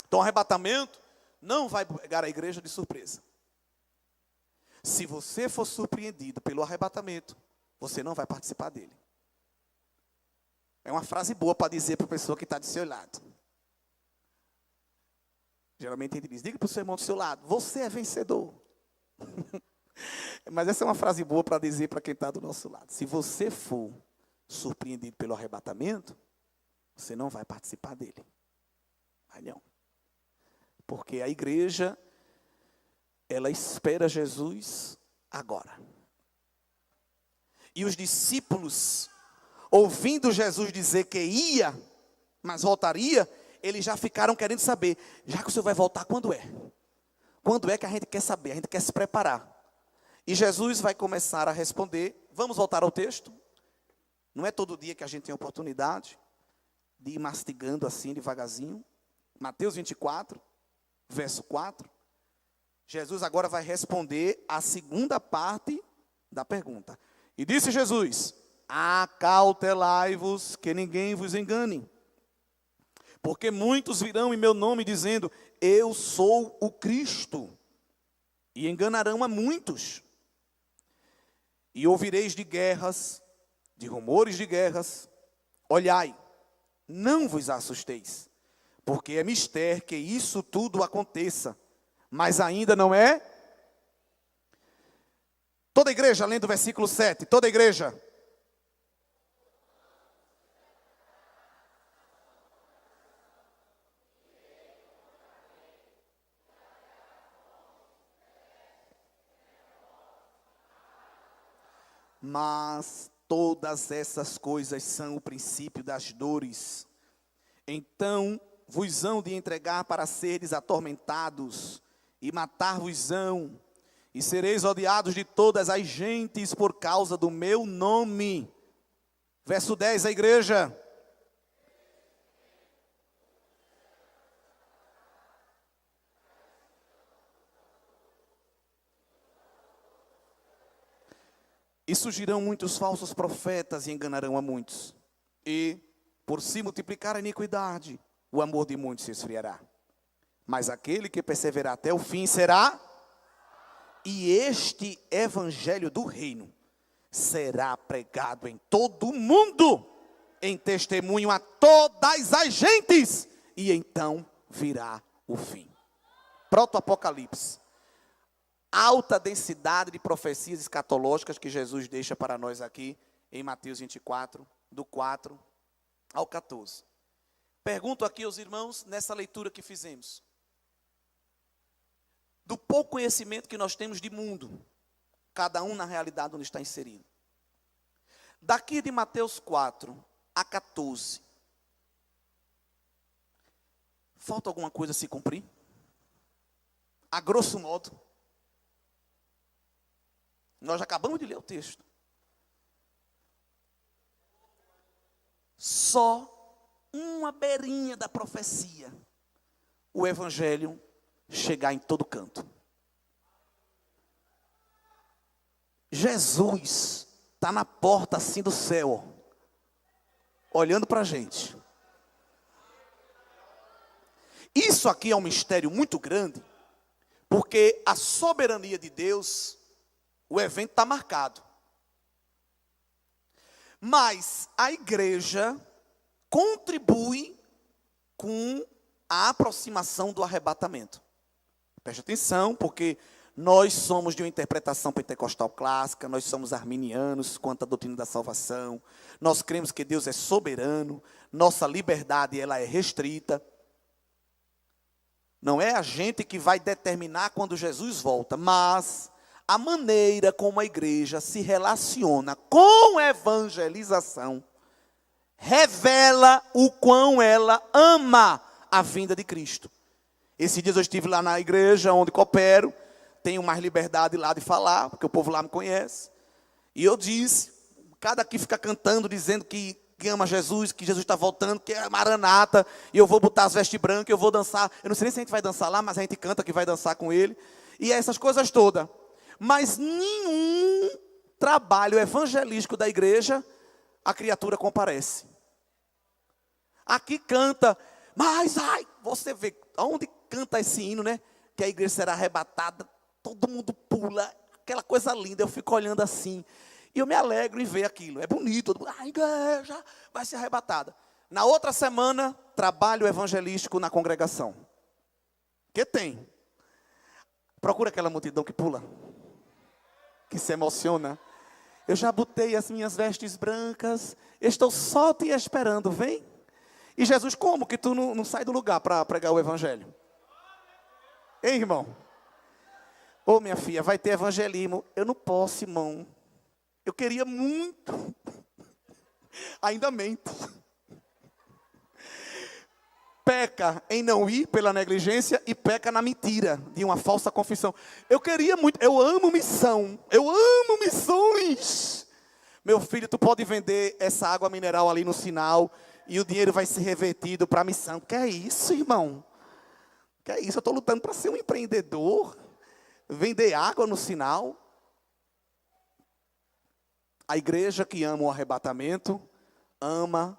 S1: Então o arrebatamento não vai pegar a igreja de surpresa. Se você for surpreendido pelo arrebatamento, você não vai participar dele. É uma frase boa para dizer para a pessoa que está do seu lado. Geralmente a gente diz, diga para o seu irmão do seu lado, você é vencedor. Mas essa é uma frase boa para dizer para quem está do nosso lado. Se você for surpreendido pelo arrebatamento, você não vai participar dele. Vai não. Porque a igreja, ela espera Jesus agora. E os discípulos, ouvindo Jesus dizer que ia, mas voltaria, eles já ficaram querendo saber, já que o Senhor vai voltar, quando é? Quando é que a gente quer saber, a gente quer se preparar. E Jesus vai começar a responder, vamos voltar ao texto. Não é todo dia que a gente tem oportunidade de ir mastigando assim devagarzinho. Mateus 24, verso 4. Jesus agora vai responder a segunda parte da pergunta. E disse Jesus, acautelai-vos que ninguém vos engane. Porque muitos virão em meu nome dizendo, eu sou o Cristo. E enganarão a muitos. E ouvireis de guerras, de rumores de guerras. Olhai, não vos assusteis. porque é mistério que isso tudo aconteça, mas ainda não é. Toda a igreja, além do versículo 7, toda a igreja. Mas todas essas coisas são o princípio das dores. Então vos hão de entregar para seres atormentados, e matar-vos-ão, e sereis odiados de todas as gentes por causa do meu nome. Verso 10, a igreja. E surgirão muitos falsos profetas e enganarão a muitos. E, por se multiplicar a iniquidade, o amor de muitos se esfriará. Mas aquele que perseverar até o fim será. E este evangelho do reino será pregado em todo o mundo, em testemunho a todas as gentes. E então virá o fim. Proto-apocalipse. Alta densidade de profecias escatológicas que Jesus deixa para nós aqui em Mateus 24, do 4 ao 14. Pergunto aqui aos irmãos, nessa leitura que fizemos, do pouco conhecimento que nós temos de mundo, cada um na realidade onde está inserido. Daqui de Mateus 4 a 14, falta alguma coisa a se cumprir? A grosso modo, nós acabamos de ler o texto. Só uma beirinha da profecia, o evangelho chegar em todo canto. Jesus está na porta assim do céu, olhando para a gente. Isso aqui é um mistério muito grande, porque a soberania de Deus, o evento está marcado. Mas a igreja contribui com a aproximação do arrebatamento. Preste atenção, porque nós somos de uma interpretação pentecostal clássica, nós somos arminianos quanto à doutrina da salvação, nós cremos que Deus é soberano, nossa liberdade ela é restrita. Não é a gente que vai determinar quando Jesus volta, mas a maneira como a igreja se relaciona com a evangelização revela o quão ela ama a vinda de Cristo. Esses dias eu estive lá na igreja onde coopero, tenho mais liberdade lá de falar, porque o povo lá me conhece. E eu disse, cada aqui fica cantando, dizendo que ama Jesus, que Jesus está voltando, que é Maranata, e eu vou botar as vestes brancas, eu vou dançar. Eu não sei nem se a gente vai dançar lá, mas a gente canta que vai dançar com ele. E essas coisas todas. Mas nenhum trabalho evangelístico da igreja, a criatura comparece. Aqui canta, mas ai, você vê, onde canta esse hino, né? Que a igreja será arrebatada, todo mundo pula, aquela coisa linda, eu fico olhando assim, e eu me alegro em ver aquilo, é bonito, a igreja vai ser arrebatada. Na outra semana, trabalho evangelístico na congregação. Que tem? Procura aquela multidão que pula, que se emociona. Eu já botei as minhas vestes brancas, estou só te esperando, vem. E Jesus, como que tu não sai do lugar para pregar o evangelho? Ei, irmão? Ô, minha filha, vai ter evangelismo. Eu não posso, irmão. Eu queria muito. Ainda mento. Peca em não ir pela negligência e peca na mentira de uma falsa confissão. Eu queria muito. Eu amo missão. Eu amo missões. Meu filho, tu pode vender essa água mineral ali no sinal e o dinheiro vai ser revertido para a missão. Que é isso, irmão? Que é isso? Eu estou lutando para ser um empreendedor. Vender água no sinal. A igreja que ama o arrebatamento, ama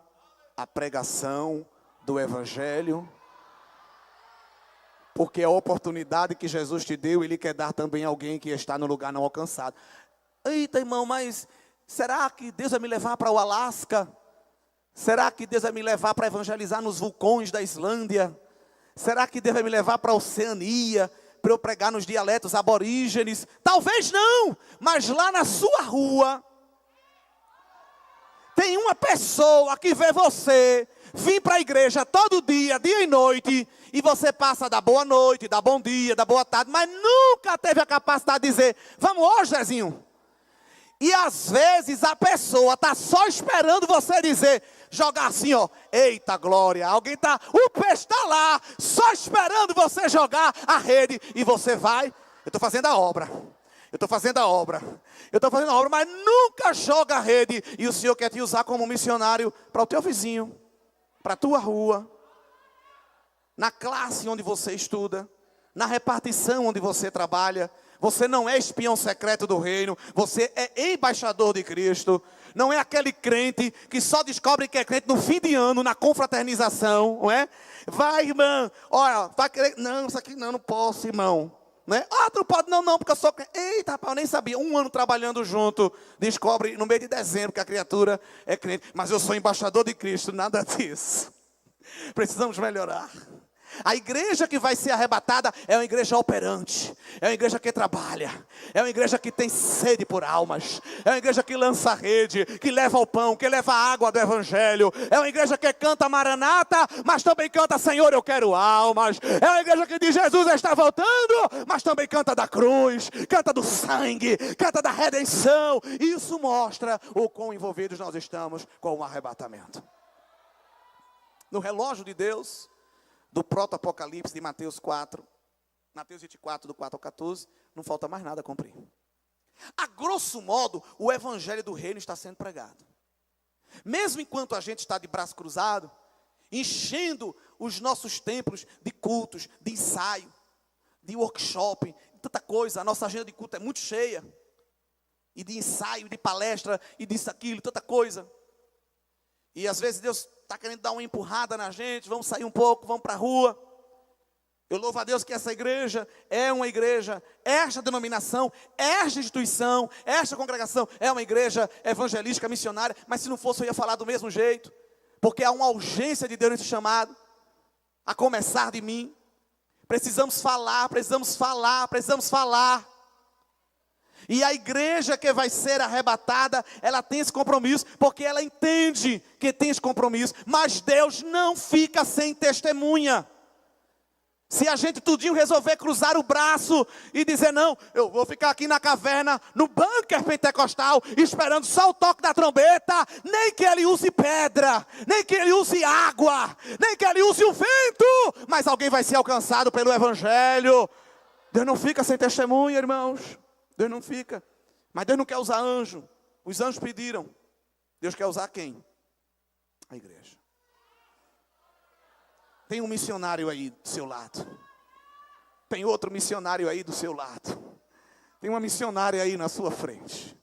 S1: a pregação do evangelho. Porque é a oportunidade que Jesus te deu, Ele quer dar também a alguém que está no lugar não alcançado. Eita, irmão, mas será que Deus vai me levar para o Alasca? Será que Deus vai me levar para evangelizar nos vulcões da Islândia? Será que Deus vai me levar para a Oceania, para eu pregar nos dialetos aborígenes? Talvez não, mas lá na sua rua, tem uma pessoa que vê você vir para a igreja todo dia, dia e noite, e você passa da boa noite, da bom dia, da boa tarde, mas nunca teve a capacidade de dizer, vamos hoje, Zezinho? E às vezes a pessoa está só esperando você dizer, jogar assim, ó, eita glória, alguém está, o peixe está lá, só esperando você jogar a rede, e você vai, eu estou fazendo a obra, mas nunca joga a rede, e o Senhor quer te usar como missionário para o teu vizinho, para a tua rua, na classe onde você estuda, na repartição onde você trabalha. Você não é espião secreto do reino, você é embaixador de Cristo. Não é aquele crente que só descobre que é crente no fim de ano, na confraternização, não é? Vai, irmã, olha, vai querer, não, isso aqui não posso, irmão. Né? Ah, tu não pode, não, porque eu sou crente. Eita, rapaz, eu nem sabia, 1 ano trabalhando junto, descobre no mês de dezembro que a criatura é crente. Mas eu sou embaixador de Cristo, nada disso. Precisamos melhorar. A igreja que vai ser arrebatada é uma igreja operante, é uma igreja que trabalha, é uma igreja que tem sede por almas, é uma igreja que lança a rede, que leva o pão, que leva a água do evangelho, é uma igreja que canta Maranata, mas também canta Senhor, eu quero almas, é uma igreja que diz Jesus está voltando, mas também canta da cruz, canta do sangue, canta da redenção. Isso mostra o quão envolvidos nós estamos com o arrebatamento. No relógio de Deus, do proto-apocalipse de Mateus 4, Mateus 24, do 4 ao 14, não falta mais nada a cumprir. A grosso modo, o evangelho do reino está sendo pregado. Mesmo enquanto a gente está de braço cruzado, enchendo os nossos templos de cultos, de ensaio, de workshop, de tanta coisa, a nossa agenda de culto é muito cheia, e de ensaio, de palestra, e disso, aquilo, tanta coisa. E às vezes Deus está querendo dar uma empurrada na gente, vamos sair um pouco, vamos para a rua. Eu louvo a Deus que essa igreja é uma igreja, esta denominação, esta instituição, esta congregação é uma igreja evangelística, missionária, mas se não fosse eu ia falar do mesmo jeito, porque há uma urgência de Deus nesse chamado, a começar de mim. Precisamos falar. E a igreja que vai ser arrebatada, ela tem esse compromisso, porque ela entende que tem esse compromisso. Mas Deus não fica sem testemunha. Se a gente tudinho resolver cruzar o braço e dizer, não, eu vou ficar aqui na caverna, no bunker pentecostal, esperando só o toque da trombeta, nem que ele use pedra, nem que ele use água, nem que ele use o vento, mas alguém vai ser alcançado pelo evangelho. Deus não fica sem testemunha, irmãos. Deus não fica, mas Deus não quer usar anjo. Os anjos pediram. Deus quer usar quem? A igreja. Tem um missionário aí do seu lado. Tem outro missionário aí do seu lado. Tem uma missionária aí na sua frente.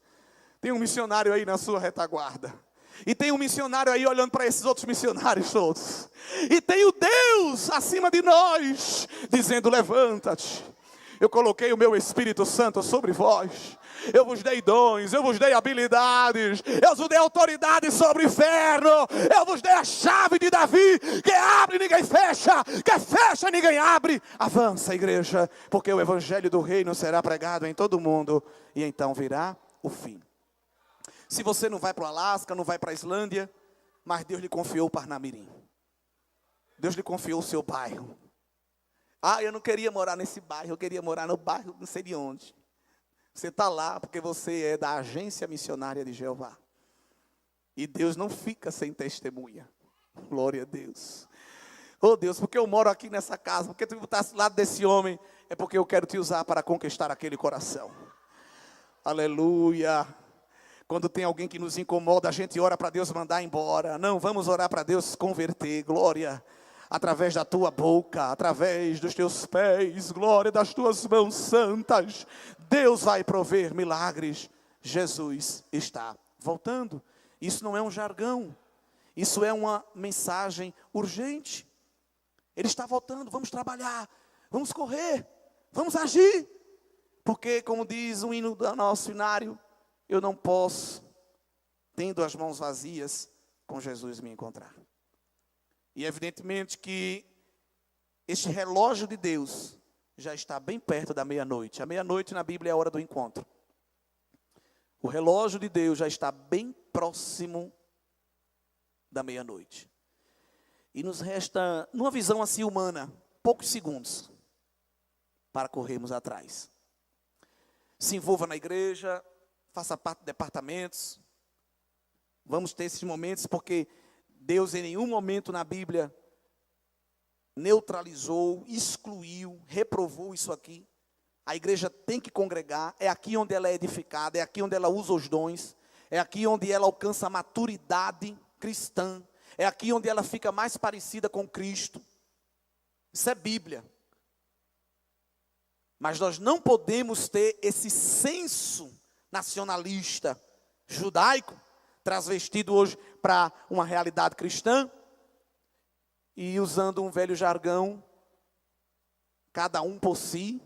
S1: Tem um missionário aí na sua retaguarda. E tem um missionário aí olhando para esses outros missionários todos. E tem o Deus acima de nós, dizendo, levanta-te. Eu coloquei o meu Espírito Santo sobre vós. Eu vos dei dons, eu vos dei habilidades, eu vos dei autoridade sobre o inferno, eu vos dei a chave de Davi, que abre ninguém fecha, que fecha ninguém abre. Avança, igreja, porque o evangelho do reino será pregado em todo o mundo, e então virá o fim. Se você não vai para o Alasca, não vai para a Islândia, mas Deus lhe confiou o Parnamirim. Deus lhe confiou o seu bairro. Ah, eu não queria morar nesse bairro, eu queria morar no bairro não sei de onde. Você está lá porque você é da agência missionária de Jeová. E Deus não fica sem testemunha. Glória a Deus. Oh Deus, porque eu moro aqui nessa casa, porque tu está do lado desse homem, é porque eu quero te usar para conquistar aquele coração. Aleluia. Quando tem alguém que nos incomoda, a gente ora para Deus mandar embora. Não, vamos orar para Deus converter. Glória. Através da tua boca, através dos teus pés, glória das tuas mãos santas, Deus vai prover milagres. Jesus está voltando. Isso não é um jargão, isso é uma mensagem urgente. Ele está voltando, vamos trabalhar, vamos correr, vamos agir. Porque, como diz o hino do nosso hinário, eu não posso, tendo as mãos vazias, com Jesus me encontrar. E evidentemente que este relógio de Deus já está bem perto da meia-noite. A meia-noite na Bíblia é a hora do encontro. O relógio de Deus já está bem próximo da meia-noite. E nos resta, numa visão assim humana, poucos segundos para corrermos atrás. Se envolva na igreja, faça parte de departamentos. Vamos ter esses momentos porque Deus em nenhum momento na Bíblia neutralizou, excluiu, reprovou isso aqui. A igreja tem que congregar, é aqui onde ela é edificada, é aqui onde ela usa os dons, é aqui onde ela alcança a maturidade cristã, é aqui onde ela fica mais parecida com Cristo. Isso é Bíblia. Mas nós não podemos ter esse senso nacionalista, judaico, transvestido hoje para uma realidade cristã, e usando um velho jargão, cada um por si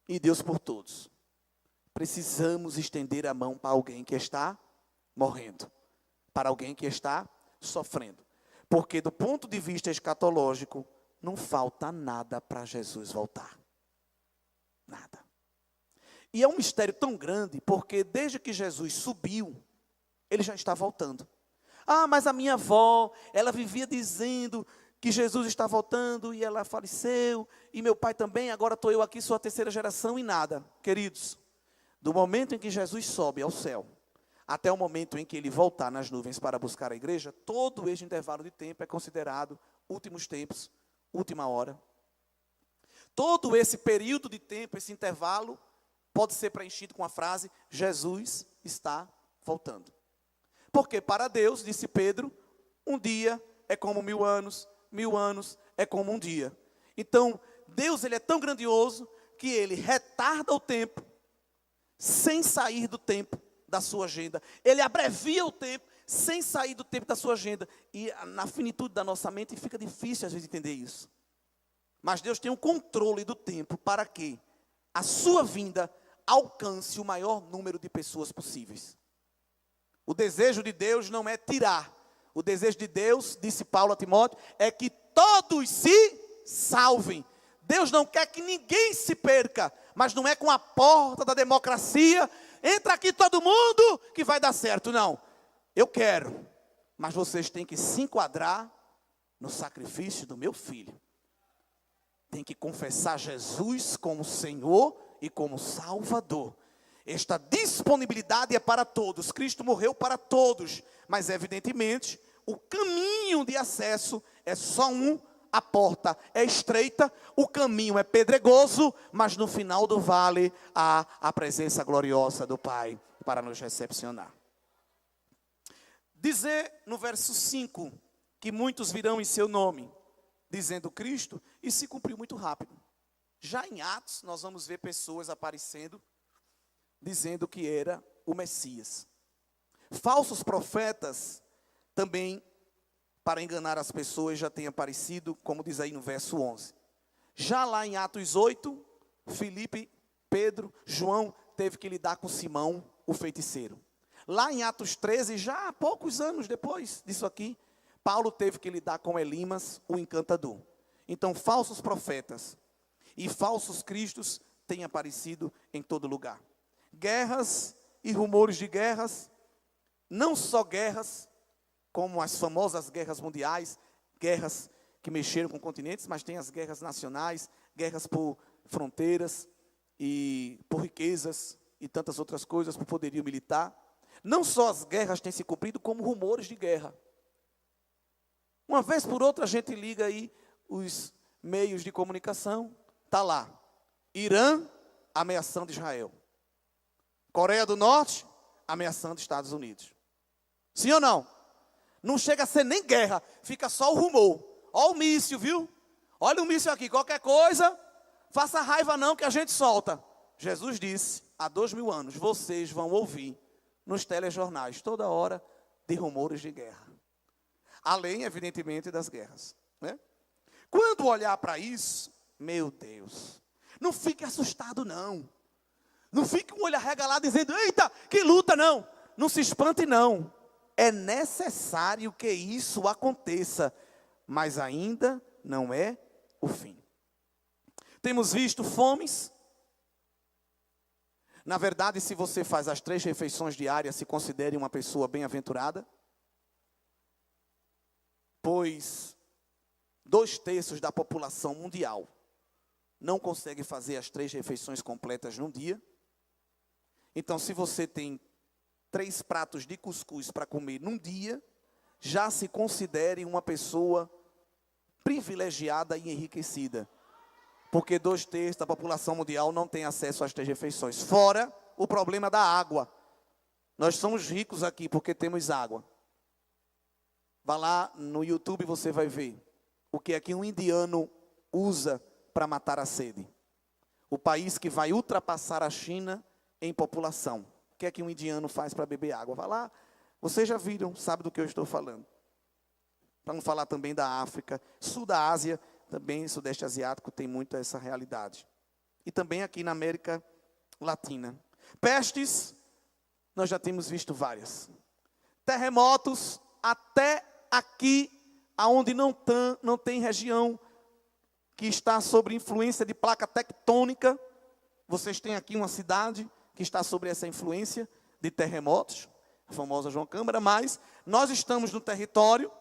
S1: e Deus por todos. Precisamos estender a mão para alguém que está morrendo, para alguém que está sofrendo. Porque do ponto de vista escatológico, não falta nada para Jesus voltar. Nada. E é um mistério tão grande, porque desde que Jesus subiu, ele já está voltando. Ah, mas a minha avó, ela vivia dizendo que Jesus está voltando e ela faleceu, e meu pai também, agora estou eu aqui, sou a terceira geração e nada. Queridos, do momento em que Jesus sobe ao céu, até o momento em que ele voltar nas nuvens para buscar a igreja, todo este intervalo de tempo é considerado últimos tempos, última hora. Todo esse período de tempo, esse intervalo, pode ser preenchido com a frase, Jesus está voltando. Porque para Deus, disse Pedro, um dia é como 1000 anos, 1000 anos é como um dia. Então, Deus ele é tão grandioso que ele retarda o tempo sem sair do tempo da sua agenda. Ele abrevia o tempo sem sair do tempo da sua agenda. E na finitude da nossa mente fica difícil às vezes entender isso. Mas Deus tem um controle do tempo para que a sua vinda alcance o maior número de pessoas possíveis. O desejo de Deus não é tirar. O desejo de Deus, disse Paulo a Timóteo, é que todos se salvem. Deus não quer que ninguém se perca, mas não é com a porta da democracia, entra aqui todo mundo que vai dar certo, não. Eu quero, mas vocês têm que se enquadrar no sacrifício do meu filho. Tem que confessar Jesus como Senhor e como Salvador. Esta disponibilidade é para todos. Cristo morreu para todos. Mas, evidentemente, o caminho de acesso é só um. A porta é estreita, o caminho é pedregoso, mas no final do vale há a presença gloriosa do Pai para nos recepcionar. Dizer no verso 5 que muitos virão em seu nome, dizendo Cristo, e se cumpriu muito rápido. Já em Atos, nós vamos ver pessoas aparecendo, dizendo que era o Messias. Falsos profetas também, para enganar as pessoas, já têm aparecido, como diz aí no verso 11. Já lá em Atos 8, Filipe, Pedro, João teve que lidar com Simão, o feiticeiro. Lá em Atos 13, já há poucos anos depois disso aqui, Paulo teve que lidar com Elimas, o encantador. Então, falsos profetas e falsos cristos têm aparecido em todo lugar. Guerras e rumores de guerras, não só guerras, como as famosas guerras mundiais, guerras que mexeram com continentes, mas tem as guerras nacionais, guerras por fronteiras e por riquezas e tantas outras coisas, por poderio militar. Não só as guerras têm se cumprido, como rumores de guerra. Uma vez por outra a gente liga aí os meios de comunicação, está lá, Irã ameaçando Israel. Coreia do Norte ameaçando Estados Unidos. Sim ou não? Não chega a ser nem guerra, fica só o rumor. Olha o míssil, viu? Olha o míssil aqui, qualquer coisa, faça raiva não que a gente solta. Jesus disse, há 2000 anos, vocês vão ouvir nos telejornais toda hora de rumores de guerra. Além, evidentemente, das guerras, né? Quando olhar para isso, meu Deus, não fique assustado não. Não fique com o olho arregalado dizendo, eita, que luta não. Não se espante não. É necessário que isso aconteça, mas ainda não é o fim. Temos visto fomes. Na verdade, se você faz as 3 refeições diárias, se considere uma pessoa bem-aventurada. Pois 2/3 da população mundial não consegue fazer as 3 refeições completas num dia. Então, se você tem 3 pratos de cuscuz para comer num dia, já se considere uma pessoa privilegiada e enriquecida. Porque 2/3 da população mundial não tem acesso às 3 refeições. Fora o problema da água. Nós somos ricos aqui porque temos água. Vá lá no YouTube e você vai ver o que é que um indiano usa para matar a sede. O país que vai ultrapassar a China em população. O que é que um indiano faz para beber água? Vá lá, vocês já viram, sabe do que eu estou falando. Para não falar também da África, sul da Ásia, também sudeste asiático tem muito essa realidade. E também aqui na América Latina. Pestes, nós já temos visto várias. Terremotos, até aqui, aonde não tem região que está sob influência de placa tectônica. Vocês têm aqui uma cidade que está sob essa influência de terremotos, a famosa João Câmara, mas nós estamos no território.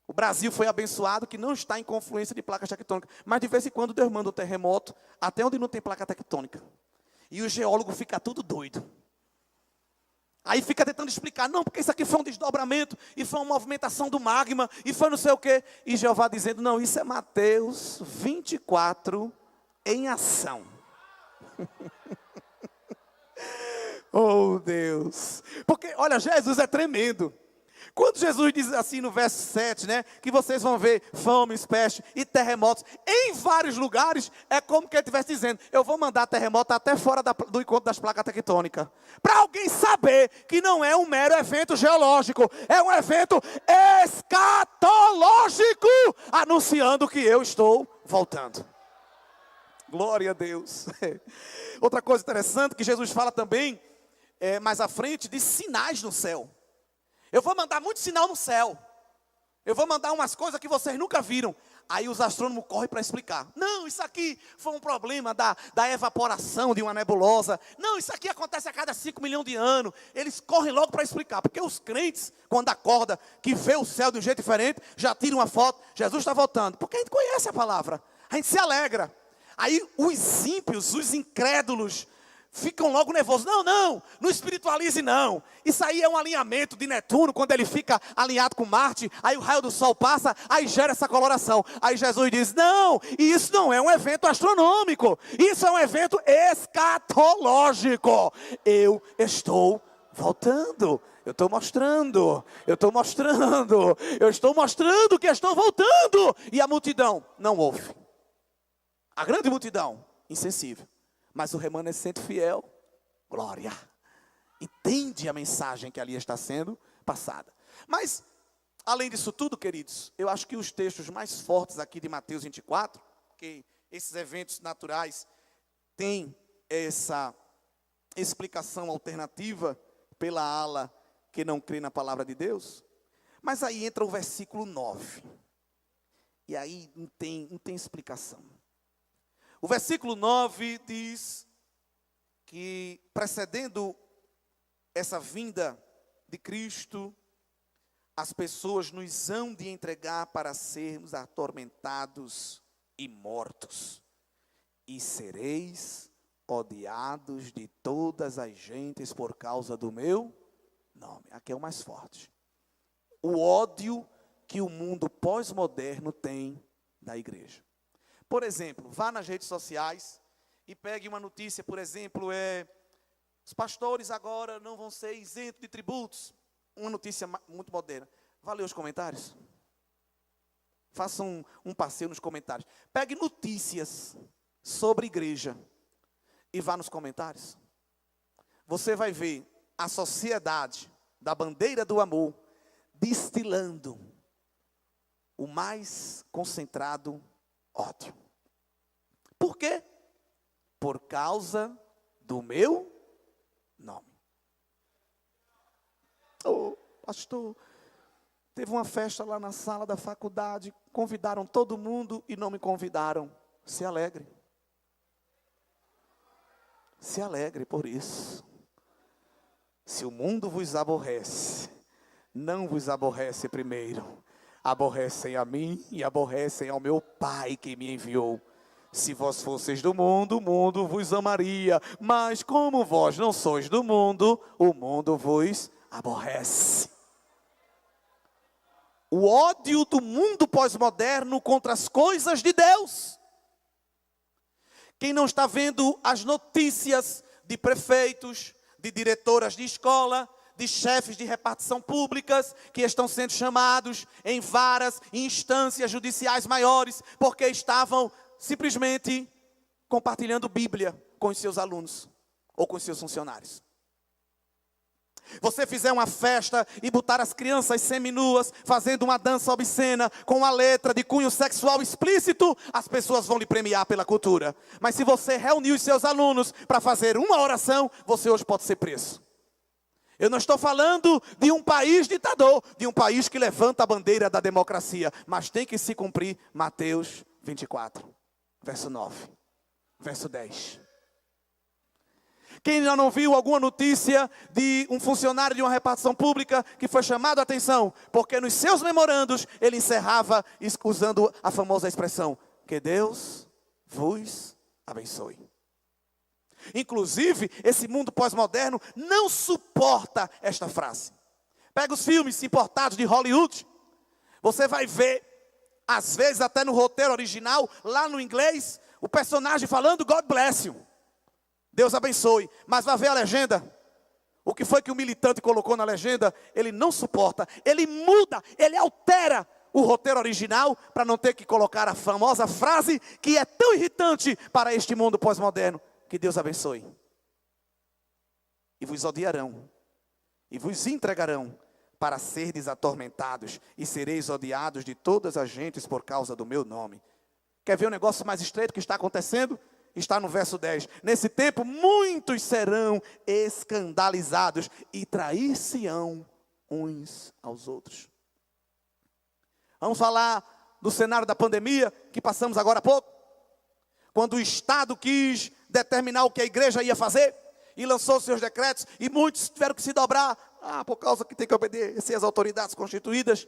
S1: O Brasil foi abençoado que não está em confluência de placas tectônicas. Mas de vez em quando Deus manda um terremoto até onde não tem placa tectônica. E o geólogo fica tudo doido. Aí fica tentando explicar, não, porque isso aqui foi um desdobramento, e foi uma movimentação do magma, e foi não sei o quê. E Jeová dizendo, não, isso é Mateus 24 em ação. Oh, Deus. Porque, olha, Jesus é tremendo. Quando Jesus diz assim no verso 7, né, que vocês vão ver fomes, peste e terremotos em vários lugares, é como que ele estivesse dizendo, eu vou mandar terremoto até fora do encontro das placas tectônicas. Para alguém saber que não é um mero evento geológico, é um evento escatológico, anunciando que eu estou voltando. Glória a Deus. Outra coisa interessante que Jesus fala também, mais à frente, de sinais no céu. Eu vou mandar muito sinal no céu. Eu vou mandar umas coisas que vocês nunca viram. Aí os astrônomos correm para explicar. Não, isso aqui foi um problema da evaporação de uma nebulosa. Não, isso aqui acontece a cada 5 milhões de anos. Eles correm logo para explicar. Porque os crentes, quando acordam, que vê o céu de um jeito diferente, já tiram uma foto. Jesus está voltando. Porque a gente conhece a palavra. A gente se alegra. Aí os ímpios, os incrédulos, ficam logo nervosos. Não espiritualize não. Isso aí é um alinhamento de Netuno, quando ele fica alinhado com Marte, aí o raio do Sol passa, aí gera essa coloração. Aí Jesus diz, não, isso não é um evento astronômico, isso é um evento escatológico. Eu estou voltando. Eu estou mostrando que estou voltando. E a multidão não ouve. A grande multidão, insensível. Mas o remanescente fiel, glória, entende a mensagem que ali está sendo passada. Mas, além disso tudo, queridos, eu acho que os textos mais fortes aqui de Mateus 24, porque esses eventos naturais têm essa explicação alternativa pela ala que não crê na palavra de Deus. Mas aí entra o versículo 9. E aí não tem explicação. O versículo 9 diz que, precedendo essa vinda de Cristo, as pessoas nos hão de entregar para sermos atormentados e mortos. E sereis odiados de todas as gentes por causa do meu nome. Aqui é o mais forte. O ódio que o mundo pós-moderno tem da igreja. Por exemplo, vá nas redes sociais e pegue uma notícia, por exemplo, os pastores agora não vão ser isentos de tributos. Uma notícia muito moderna. Vá ler os comentários. Faça um passeio nos comentários. Pegue notícias sobre igreja e vá nos comentários. Você vai ver a sociedade da bandeira do amor destilando o mais concentrado ódio. Por quê? Por causa do meu nome. pastor, teve uma festa lá na sala da faculdade, convidaram todo mundo e não me convidaram. Se alegre. Se alegre por isso. Se o mundo vos aborrece, não vos aborrece primeiro. Aborrecem a mim e aborrecem ao meu Pai que me enviou. Se vós fosseis do mundo, o mundo vos amaria. Mas como vós não sois do mundo, o mundo vos aborrece. O ódio do mundo pós-moderno contra as coisas de Deus. Quem não está vendo as notícias de prefeitos, de diretoras de escola, de chefes de repartição públicas, que estão sendo chamados em varas e instâncias judiciais maiores, porque estavam simplesmente compartilhando Bíblia com os seus alunos, ou com os seus funcionários. Você fizer uma festa e botar as crianças seminuas, fazendo uma dança obscena, com uma letra de cunho sexual explícito, as pessoas vão lhe premiar pela cultura. Mas se você reunir os seus alunos para fazer uma oração, você hoje pode ser preso. Eu não estou falando de um país ditador, de um país que levanta a bandeira da democracia, mas tem que se cumprir Mateus 24, verso 9, verso 10. Quem já não viu alguma notícia de um funcionário de uma repartição pública que foi chamado a atenção, porque nos seus memorandos ele encerrava usando a famosa expressão, que Deus vos abençoe. Inclusive, esse mundo pós-moderno não suporta esta frase. Pega os filmes importados de Hollywood, você vai ver, às vezes até no roteiro original, lá no inglês, o personagem falando God bless you. Deus abençoe. Mas vai ver a legenda. O que foi que o militante colocou na legenda? Ele não suporta. Ele muda, ele altera o roteiro original para não ter que colocar a famosa frase que é tão irritante para este mundo pós-moderno. Que Deus abençoe. E vos odiarão. E vos entregarão para serdes atormentados. E sereis odiados de todas as gentes por causa do meu nome. Quer ver um negócio mais estreito que está acontecendo? Está no verso 10. Nesse tempo, muitos serão escandalizados e trair-se-ão uns aos outros. Vamos falar do cenário da pandemia que passamos agora há pouco. Quando o Estado quis determinar o que a igreja ia fazer e lançou seus decretos e muitos tiveram que se dobrar. Por causa que tem que obedecer às autoridades constituídas.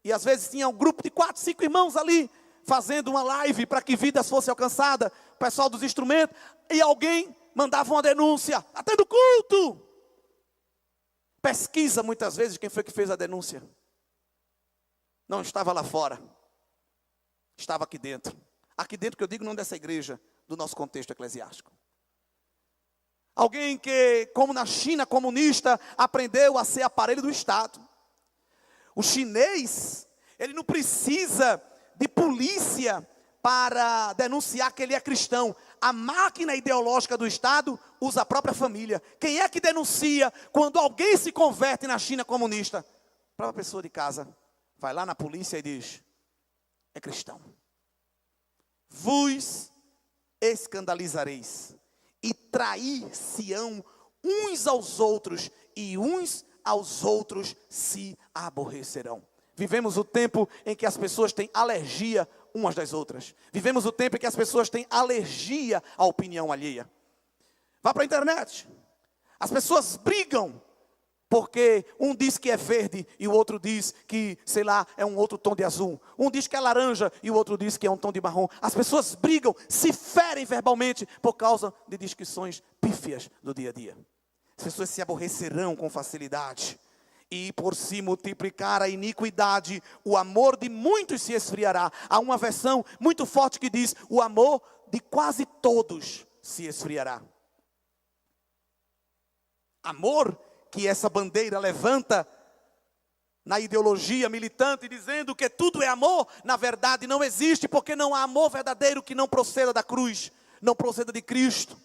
S1: E às vezes tinha um grupo de 4, 5 irmãos ali fazendo uma live para que vidas fossem alcançadas, o pessoal dos instrumentos, e alguém mandava uma denúncia, até do culto. Pesquisa muitas vezes quem foi que fez a denúncia. Não estava lá fora, estava aqui dentro. Aqui dentro que eu digo não dessa igreja, do nosso contexto eclesiástico. Alguém que, como na China comunista, aprendeu a ser aparelho do Estado. O chinês, ele não precisa de polícia para denunciar que ele é cristão. A máquina ideológica do Estado usa a própria família. Quem é que denuncia quando alguém se converte na China comunista? A própria pessoa de casa vai lá na polícia e diz, é cristão. Vos escandalizareis e trair-se-ão uns aos outros e uns aos outros se aborrecerão. Vivemos o tempo em que as pessoas têm alergia umas das outras. Vivemos o tempo em que as pessoas têm alergia à opinião alheia. Vá para a internet. As pessoas brigam porque um diz que é verde e o outro diz que, sei lá, é um outro tom de azul. Um diz que é laranja e o outro diz que é um tom de marrom. As pessoas brigam, se ferem verbalmente por causa de discussões pífias do dia a dia. As pessoas se aborrecerão com facilidade. E por se multiplicar a iniquidade, o amor de muitos se esfriará. Há uma versão muito forte que diz, o amor de quase todos se esfriará. Amor que essa bandeira levanta na ideologia militante, dizendo que tudo é amor, na verdade não existe, porque não há amor verdadeiro que não proceda da cruz, não proceda de Cristo.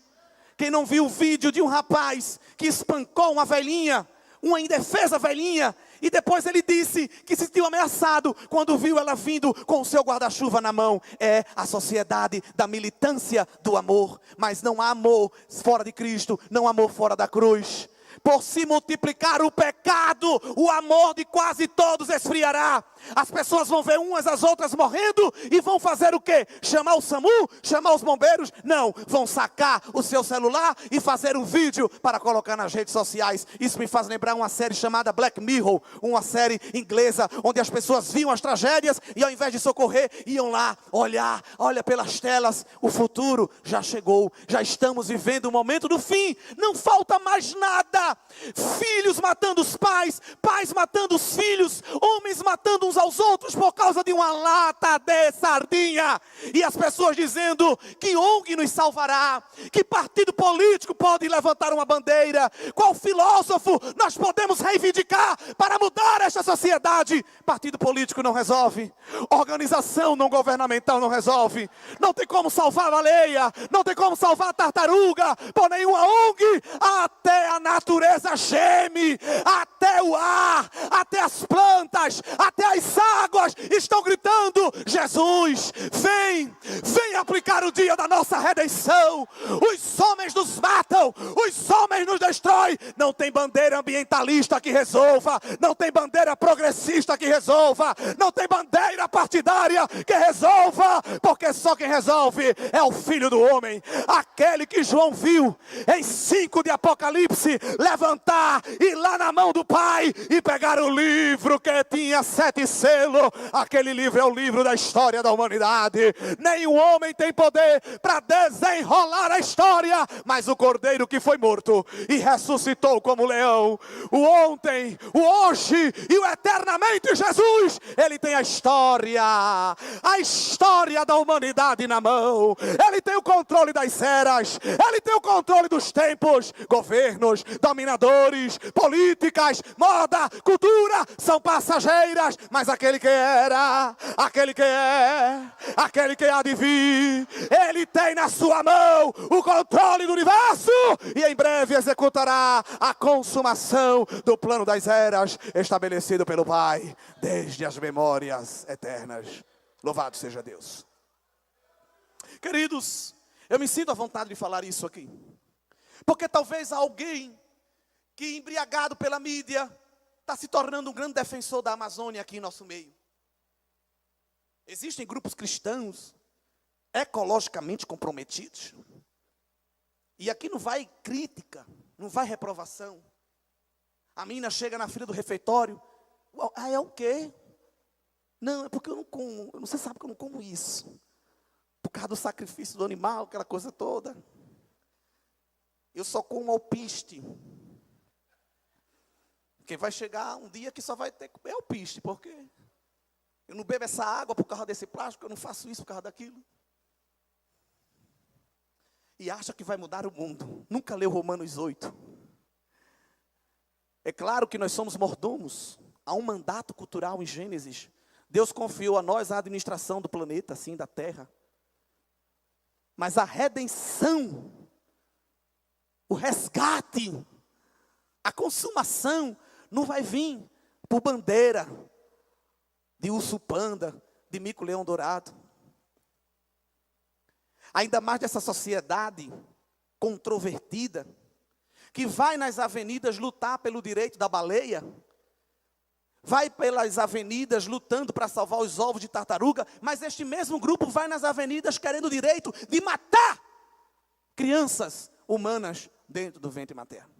S1: Quem não viu o vídeo de um rapaz que espancou uma velhinha, uma indefesa velhinha, e depois ele disse que se sentiu ameaçado quando viu ela vindo com o seu guarda-chuva na mão. É a sociedade da militância do amor, mas não há amor fora de Cristo, não há amor fora da cruz. Por se multiplicar o pecado, o amor de quase todos esfriará. As pessoas vão ver umas as outras morrendo e vão fazer o quê? Chamar o SAMU? Chamar os bombeiros? Não, vão sacar o seu celular e fazer um vídeo para colocar nas redes sociais. Isso me faz lembrar uma série chamada Black Mirror, uma série inglesa, onde as pessoas viam as tragédias e ao invés de socorrer, iam lá olha pelas telas. O futuro já chegou, já estamos vivendo o momento do fim, não falta mais nada. Filhos matando os pais, pais matando os filhos, homens matando uns aos outros por causa de uma lata de sardinha. E as pessoas dizendo que ONG nos salvará, que partido político pode levantar uma bandeira, qual filósofo nós podemos reivindicar para mudar esta sociedade. Partido político não resolve, organização não governamental não resolve, não tem como salvar a baleia, não tem como salvar a tartaruga por nenhuma ONG. Até a natureza geme, até o ar, até as plantas, até as águas estão gritando: Jesus, vem aplicar o dia da nossa redenção. Os homens nos matam, os homens nos destroem. Não tem bandeira ambientalista que resolva, não tem bandeira progressista que resolva, não tem bandeira partidária que resolva, porque só quem resolve é o Filho do Homem, aquele que João viu em 5 de Apocalipse levantar, ir lá na mão do Pai e pegar o livro que tinha 7 selos. Aquele livro é o livro da história da humanidade. Nenhum homem tem poder para desenrolar a história, mas o Cordeiro que foi morto e ressuscitou como leão, o ontem, o hoje e o eternamente Jesus, ele tem a história da humanidade na mão. Ele tem o controle das eras, ele tem o controle dos tempos. Governos, dominadores, políticas, moda, cultura são passageiras, mas aquele que era, aquele que é, aquele que há de vir, ele tem na sua mão o controle do universo e em breve executará a consumação do plano das eras estabelecido pelo Pai desde as memórias eternas. Louvado seja Deus. Queridos, eu me sinto à vontade de falar isso aqui, porque talvez alguém que, embriagado pela mídia, está se tornando um grande defensor da Amazônia aqui em nosso meio. Existem grupos cristãos ecologicamente comprometidos, e aqui não vai crítica, não vai reprovação. A menina chega na fila do refeitório: é o quê? Não, é porque eu não como, você sabe que eu não como isso, por causa do sacrifício do animal, aquela coisa toda. Eu só como alpiste. Porque vai chegar um dia que só vai ter que comer alpiste, porque eu não bebo essa água por causa desse plástico, eu não faço isso por causa daquilo. E acha que vai mudar o mundo. Nunca leu Romanos 8. É claro que nós somos mordomos. Há um mandato cultural em Gênesis. Deus confiou a nós a administração do planeta, assim, da terra. Mas a redenção, o resgate, a consumação não vai vir por bandeira de urso panda, de mico-leão dourado. Ainda mais dessa sociedade controvertida, que vai nas avenidas lutar pelo direito da baleia, vai pelas avenidas lutando para salvar os ovos de tartaruga, mas este mesmo grupo vai nas avenidas querendo o direito de matar crianças humanas dentro do ventre materno.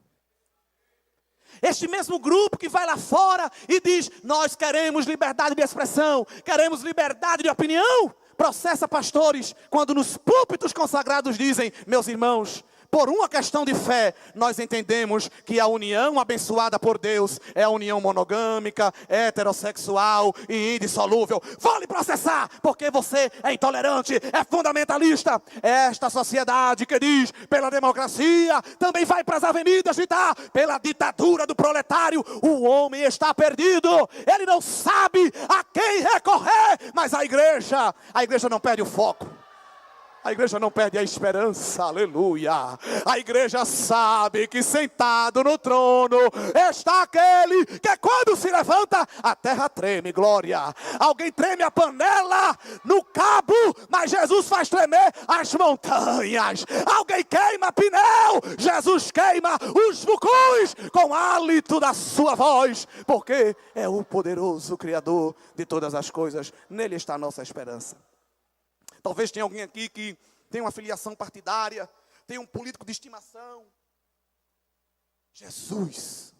S1: Este mesmo grupo que vai lá fora e diz: nós queremos liberdade de expressão, queremos liberdade de opinião, processa pastores quando nos púlpitos consagrados dizem: meus irmãos, por uma questão de fé, nós entendemos que a união abençoada por Deus é a união monogâmica, heterossexual e indissolúvel. Vou lhe processar, porque você é intolerante, é fundamentalista. Esta sociedade que diz pela democracia, também vai para as avenidas gritar pela ditadura do proletário. O homem está perdido, ele não sabe a quem recorrer, mas a igreja não perde o foco. A igreja não perde a esperança, aleluia. A igreja sabe que sentado no trono está aquele que quando se levanta, a terra treme, glória. Alguém treme a panela no cabo, mas Jesus faz tremer as montanhas. Alguém queima pneu, Jesus queima os vulcões com o hálito da sua voz. Porque é o poderoso Criador de todas as coisas. Nele está a nossa esperança. Talvez tenha alguém aqui que tem uma filiação partidária, tem um político de estimação. Jesus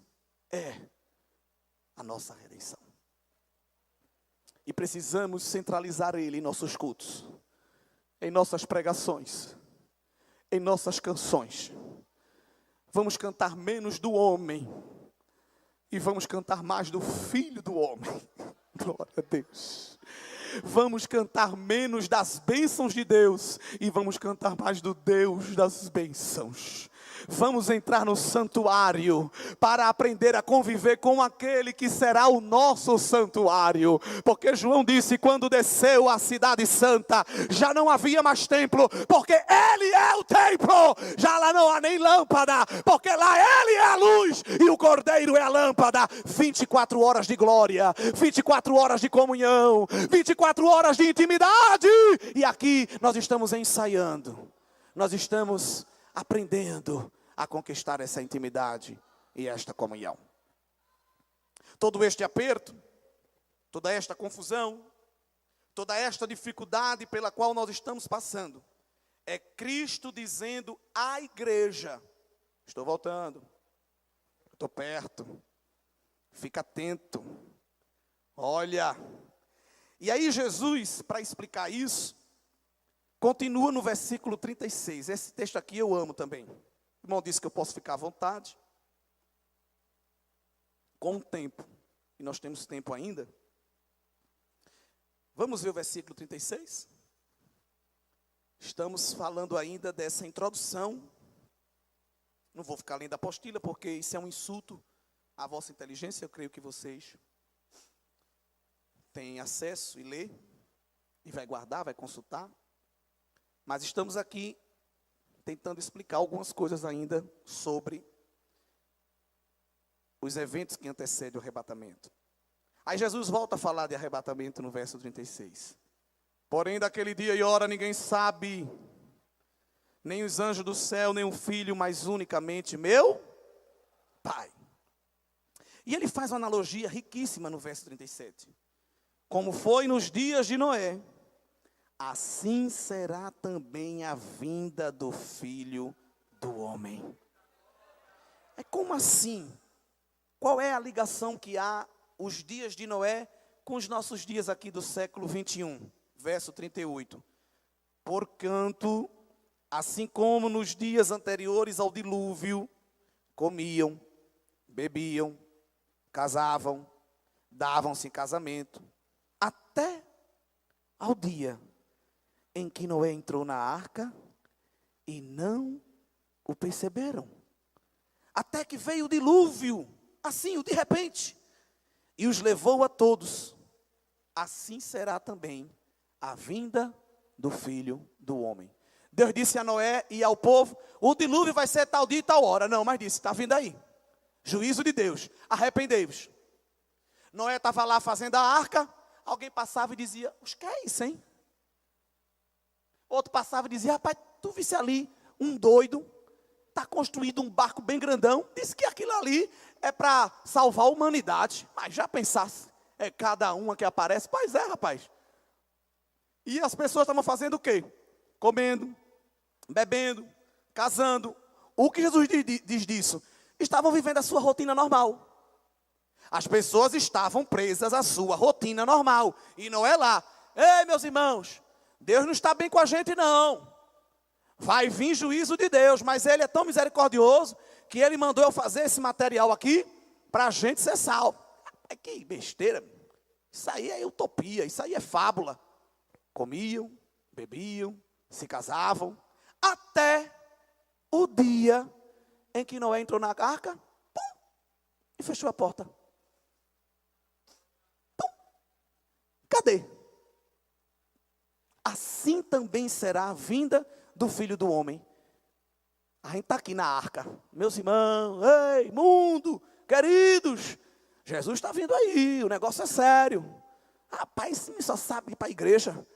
S1: é a nossa redenção. E precisamos centralizar Ele em nossos cultos, em nossas pregações, em nossas canções. Vamos cantar menos do homem e vamos cantar mais do Filho do homem. Glória a Deus. Vamos cantar menos das bênçãos de Deus e vamos cantar mais do Deus das bênçãos. Vamos entrar no santuário para aprender a conviver com aquele que será o nosso santuário. Porque João disse, quando desceu à cidade santa, já não havia mais templo, porque Ele é o templo. Já lá não há nem lâmpada, porque lá Ele é a luz e o Cordeiro é a lâmpada. 24 horas de glória, 24 horas de comunhão, 24 horas de intimidade. E aqui nós estamos ensaiando, nós estamos aprendendo a conquistar essa intimidade e esta comunhão. Todo este aperto, toda esta confusão, toda esta dificuldade pela qual nós estamos passando, é Cristo dizendo à igreja, estou voltando, estou perto, fica atento, olha. E aí Jesus, para explicar isso, continua no versículo 36. Esse texto aqui eu amo também. O irmão disse que eu posso ficar à vontade. Com o tempo. E nós temos tempo ainda. Vamos ver o versículo 36? Estamos falando ainda dessa introdução. Não vou ficar lendo a apostila, porque isso é um insulto à vossa inteligência. Eu creio que vocês têm acesso e lê. E vai guardar, vai consultar. Mas estamos aqui tentando explicar algumas coisas ainda sobre os eventos que antecedem o arrebatamento. Aí Jesus volta a falar de arrebatamento no verso 36. Porém, daquele dia e hora ninguém sabe, nem os anjos do céu, nem o Filho, mas unicamente meu Pai. E ele faz uma analogia riquíssima no verso 37. Como foi nos dias de Noé, assim será também a vinda do Filho do homem. É como assim? Qual é a ligação que há os dias de Noé com os nossos dias aqui do século 21? Verso 38. Porquanto, assim como nos dias anteriores ao dilúvio, comiam, bebiam, casavam, davam-se em casamento, até ao dia em que Noé entrou na arca e não o perceberam. Até que veio o dilúvio, assim, de repente, e os levou a todos. Assim será também a vinda do Filho do homem. Deus disse a Noé e ao povo, o dilúvio vai ser tal dia e tal hora. Não, mas disse, está vindo aí. Juízo de Deus, arrependei-vos. Noé estava lá fazendo a arca, alguém passava e dizia, os que é isso, hein? Outro passava e dizia, rapaz, tu visse ali um doido, está construído um barco bem grandão, disse que aquilo ali é para salvar a humanidade. Mas já pensasse, é cada uma que aparece? Pois é, rapaz. E as pessoas estavam fazendo o quê? Comendo, bebendo, casando. O que Jesus diz disso? Estavam vivendo a sua rotina normal. As pessoas estavam presas à sua rotina normal. E não é lá. Ei, meus irmãos, Deus não está bem com a gente, não. Vai vir juízo de Deus, mas Ele é tão misericordioso que Ele mandou eu fazer esse material aqui para a gente ser salvo. Que besteira. Isso aí é utopia, isso aí é fábula. Comiam, bebiam, se casavam, até o dia em que Noé entrou na arca, pum, e fechou a porta. Pum. Cadê? Assim também será a vinda do Filho do Homem. A gente está aqui na arca. Meus irmãos, ei, mundo, queridos, Jesus está vindo aí, o negócio é sério. Rapaz, esse menino só sabe ir para a igreja.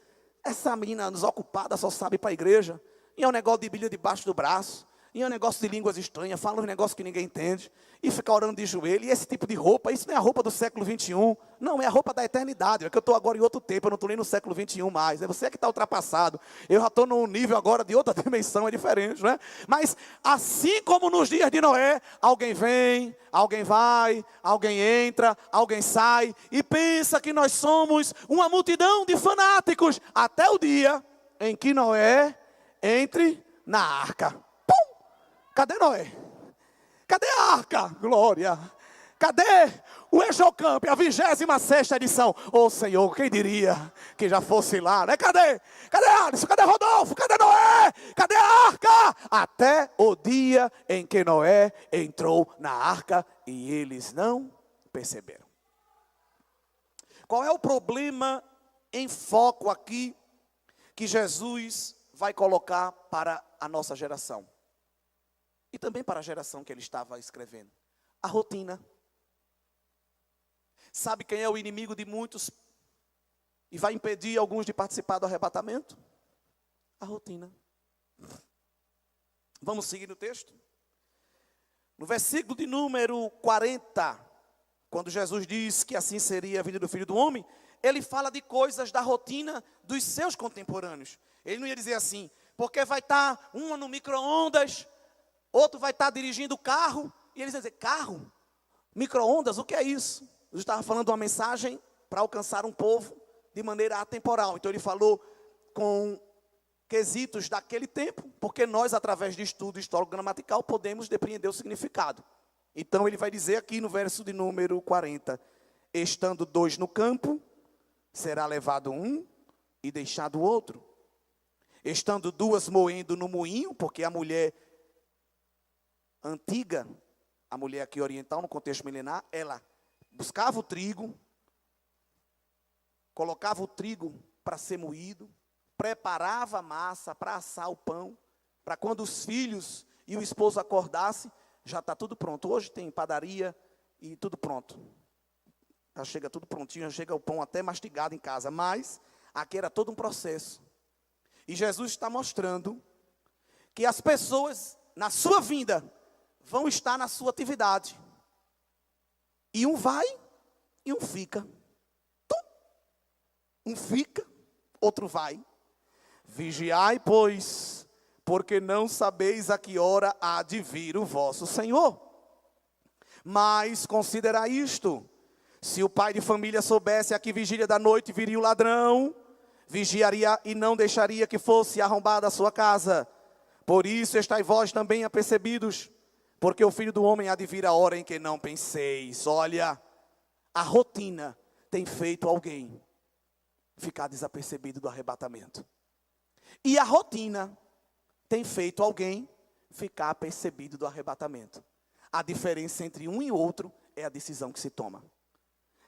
S1: Essa menina desocupada só sabe ir para a igreja. E é um negócio de Bíblia debaixo do braço. E é um negócio de línguas estranhas. Fala um negócio que ninguém entende. E fica orando de joelho. E esse tipo de roupa, isso não é a roupa do século 21. Não, é a roupa da eternidade. É que eu estou agora em outro tempo. Eu não estou nem no século 21 mais. É você que está ultrapassado. Eu já estou num nível agora de outra dimensão. É diferente, não é? Mas assim como nos dias de Noé, alguém vem, alguém vai, alguém entra, alguém sai. E pensa que nós somos uma multidão de fanáticos. Até o dia em que Noé entre na arca. Pum! Cadê Noé? Cadê a arca? Glória! Cadê o Exocamp, a 26ª edição? Ô Senhor, quem diria que já fosse lá, né? Cadê? Cadê Alisson? Cadê Rodolfo? Cadê Noé? Cadê a arca? Até o dia em que Noé entrou na arca e eles não perceberam. Qual é o problema em foco aqui que Jesus vai colocar para a nossa geração? E também para a geração que ele estava escrevendo. A rotina. Sabe quem é o inimigo de muitos e vai impedir alguns de participar do arrebatamento? A rotina. Vamos seguir no texto? No versículo de número 40, quando Jesus diz que assim seria a vida do Filho do Homem, ele fala de coisas da rotina dos seus contemporâneos. Ele não ia dizer assim, porque vai estar uma no micro-ondas, outro vai estar dirigindo o carro, e eles iam dizer, carro? Micro-ondas, o que é isso? Jesus estava falando de uma mensagem para alcançar um povo de maneira atemporal. Então ele falou com quesitos daquele tempo, porque nós, através de estudo histórico-gramatical, podemos depreender o significado. Então ele vai dizer aqui no verso de número 40, estando dois no campo, será levado um e deixado o outro. Estando duas moendo no moinho, porque a mulher antiga, a mulher aqui oriental, no contexto milenar, ela buscava o trigo, colocava o trigo para ser moído, preparava a massa para assar o pão, para quando os filhos e o esposo acordassem, já está tudo pronto. Hoje tem padaria e tudo pronto. Já chega tudo prontinho, já chega o pão até mastigado em casa, mas aqui era todo um processo. E Jesus está mostrando que as pessoas, na sua vinda, vão estar na sua atividade. E um vai e um fica. Um fica, outro vai. Vigiai, pois, porque não sabeis a que hora há de vir o vosso Senhor. Mas considerai isto: se o pai de família soubesse a que vigília da noite viria o ladrão, vigiaria e não deixaria que fosse arrombada a sua casa. Por isso estáis vós também apercebidos, porque o Filho do Homem há de vir a hora em que não penseis. Olha, a rotina tem feito alguém ficar desapercebido do arrebatamento. E a rotina tem feito alguém ficar apercebido do arrebatamento. A diferença entre um e outro é a decisão que se toma.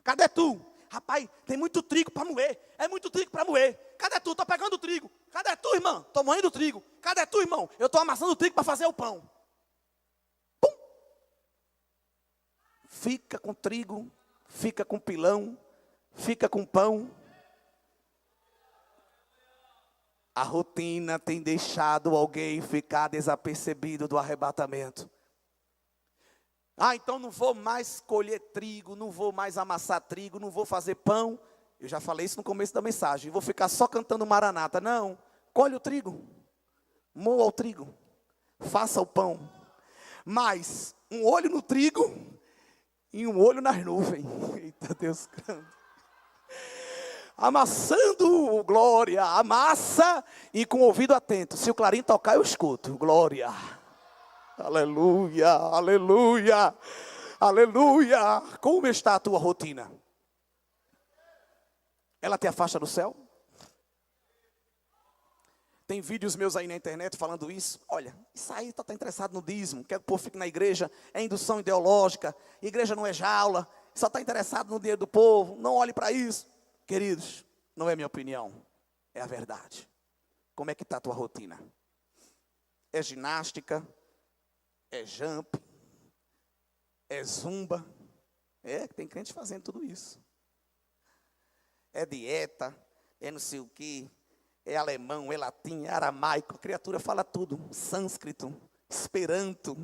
S1: Cadê tu? Rapaz, tem muito trigo para moer. É muito trigo para moer. Cadê tu? Estou pegando o trigo. Cadê tu, irmão? Estou moendo o trigo. Cadê tu, irmão? Eu estou amassando o trigo para fazer o pão. Pum! Fica com trigo, fica com pilão, fica com pão. A rotina tem deixado alguém ficar desapercebido do arrebatamento. Ah, então não vou mais colher trigo, não vou mais amassar trigo, não vou fazer pão. Eu já falei isso no começo da mensagem. Vou ficar só cantando Maranata. Não, colhe o trigo, moa o trigo, faça o pão. Mas um olho no trigo e um olho nas nuvens. Eita Deus santo. Amassando, glória, amassa e com o ouvido atento. Se o clarim tocar, eu escuto, glória. Aleluia, aleluia, aleluia. Como está a tua rotina? Ela te afasta do céu? Tem vídeos meus aí na internet falando isso. Olha, isso aí está interessado no dízimo, quer que o povo fique na igreja, é indução ideológica, igreja não é jaula, só está interessado no dinheiro do povo, não olhe para isso. Queridos, não é minha opinião, é a verdade. Como é que está a tua rotina? É ginástica? É jump? É zumba? Tem crente fazendo tudo isso. É dieta, é não sei o quê, é alemão, é latim, é aramaico. A criatura fala tudo, sânscrito, esperanto.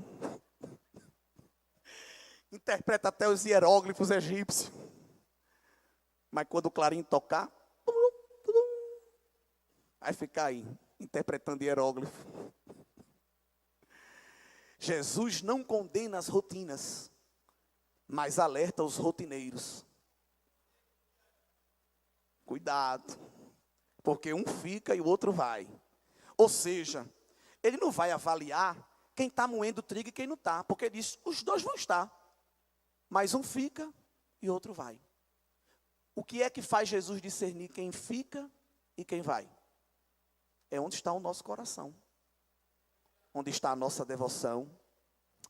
S1: Interpreta até os hieróglifos egípcios. Mas quando o clarim tocar, vai ficar aí, interpretando hieróglifo. Jesus não condena as rotinas, mas alerta os rotineiros. Cuidado, porque um fica e o outro vai. Ou seja, ele não vai avaliar quem está moendo trigo e quem não está, porque ele diz, os dois vão estar, mas um fica e o outro vai. O que é que faz Jesus discernir quem fica e quem vai? É onde está o nosso coração, onde está a nossa devoção.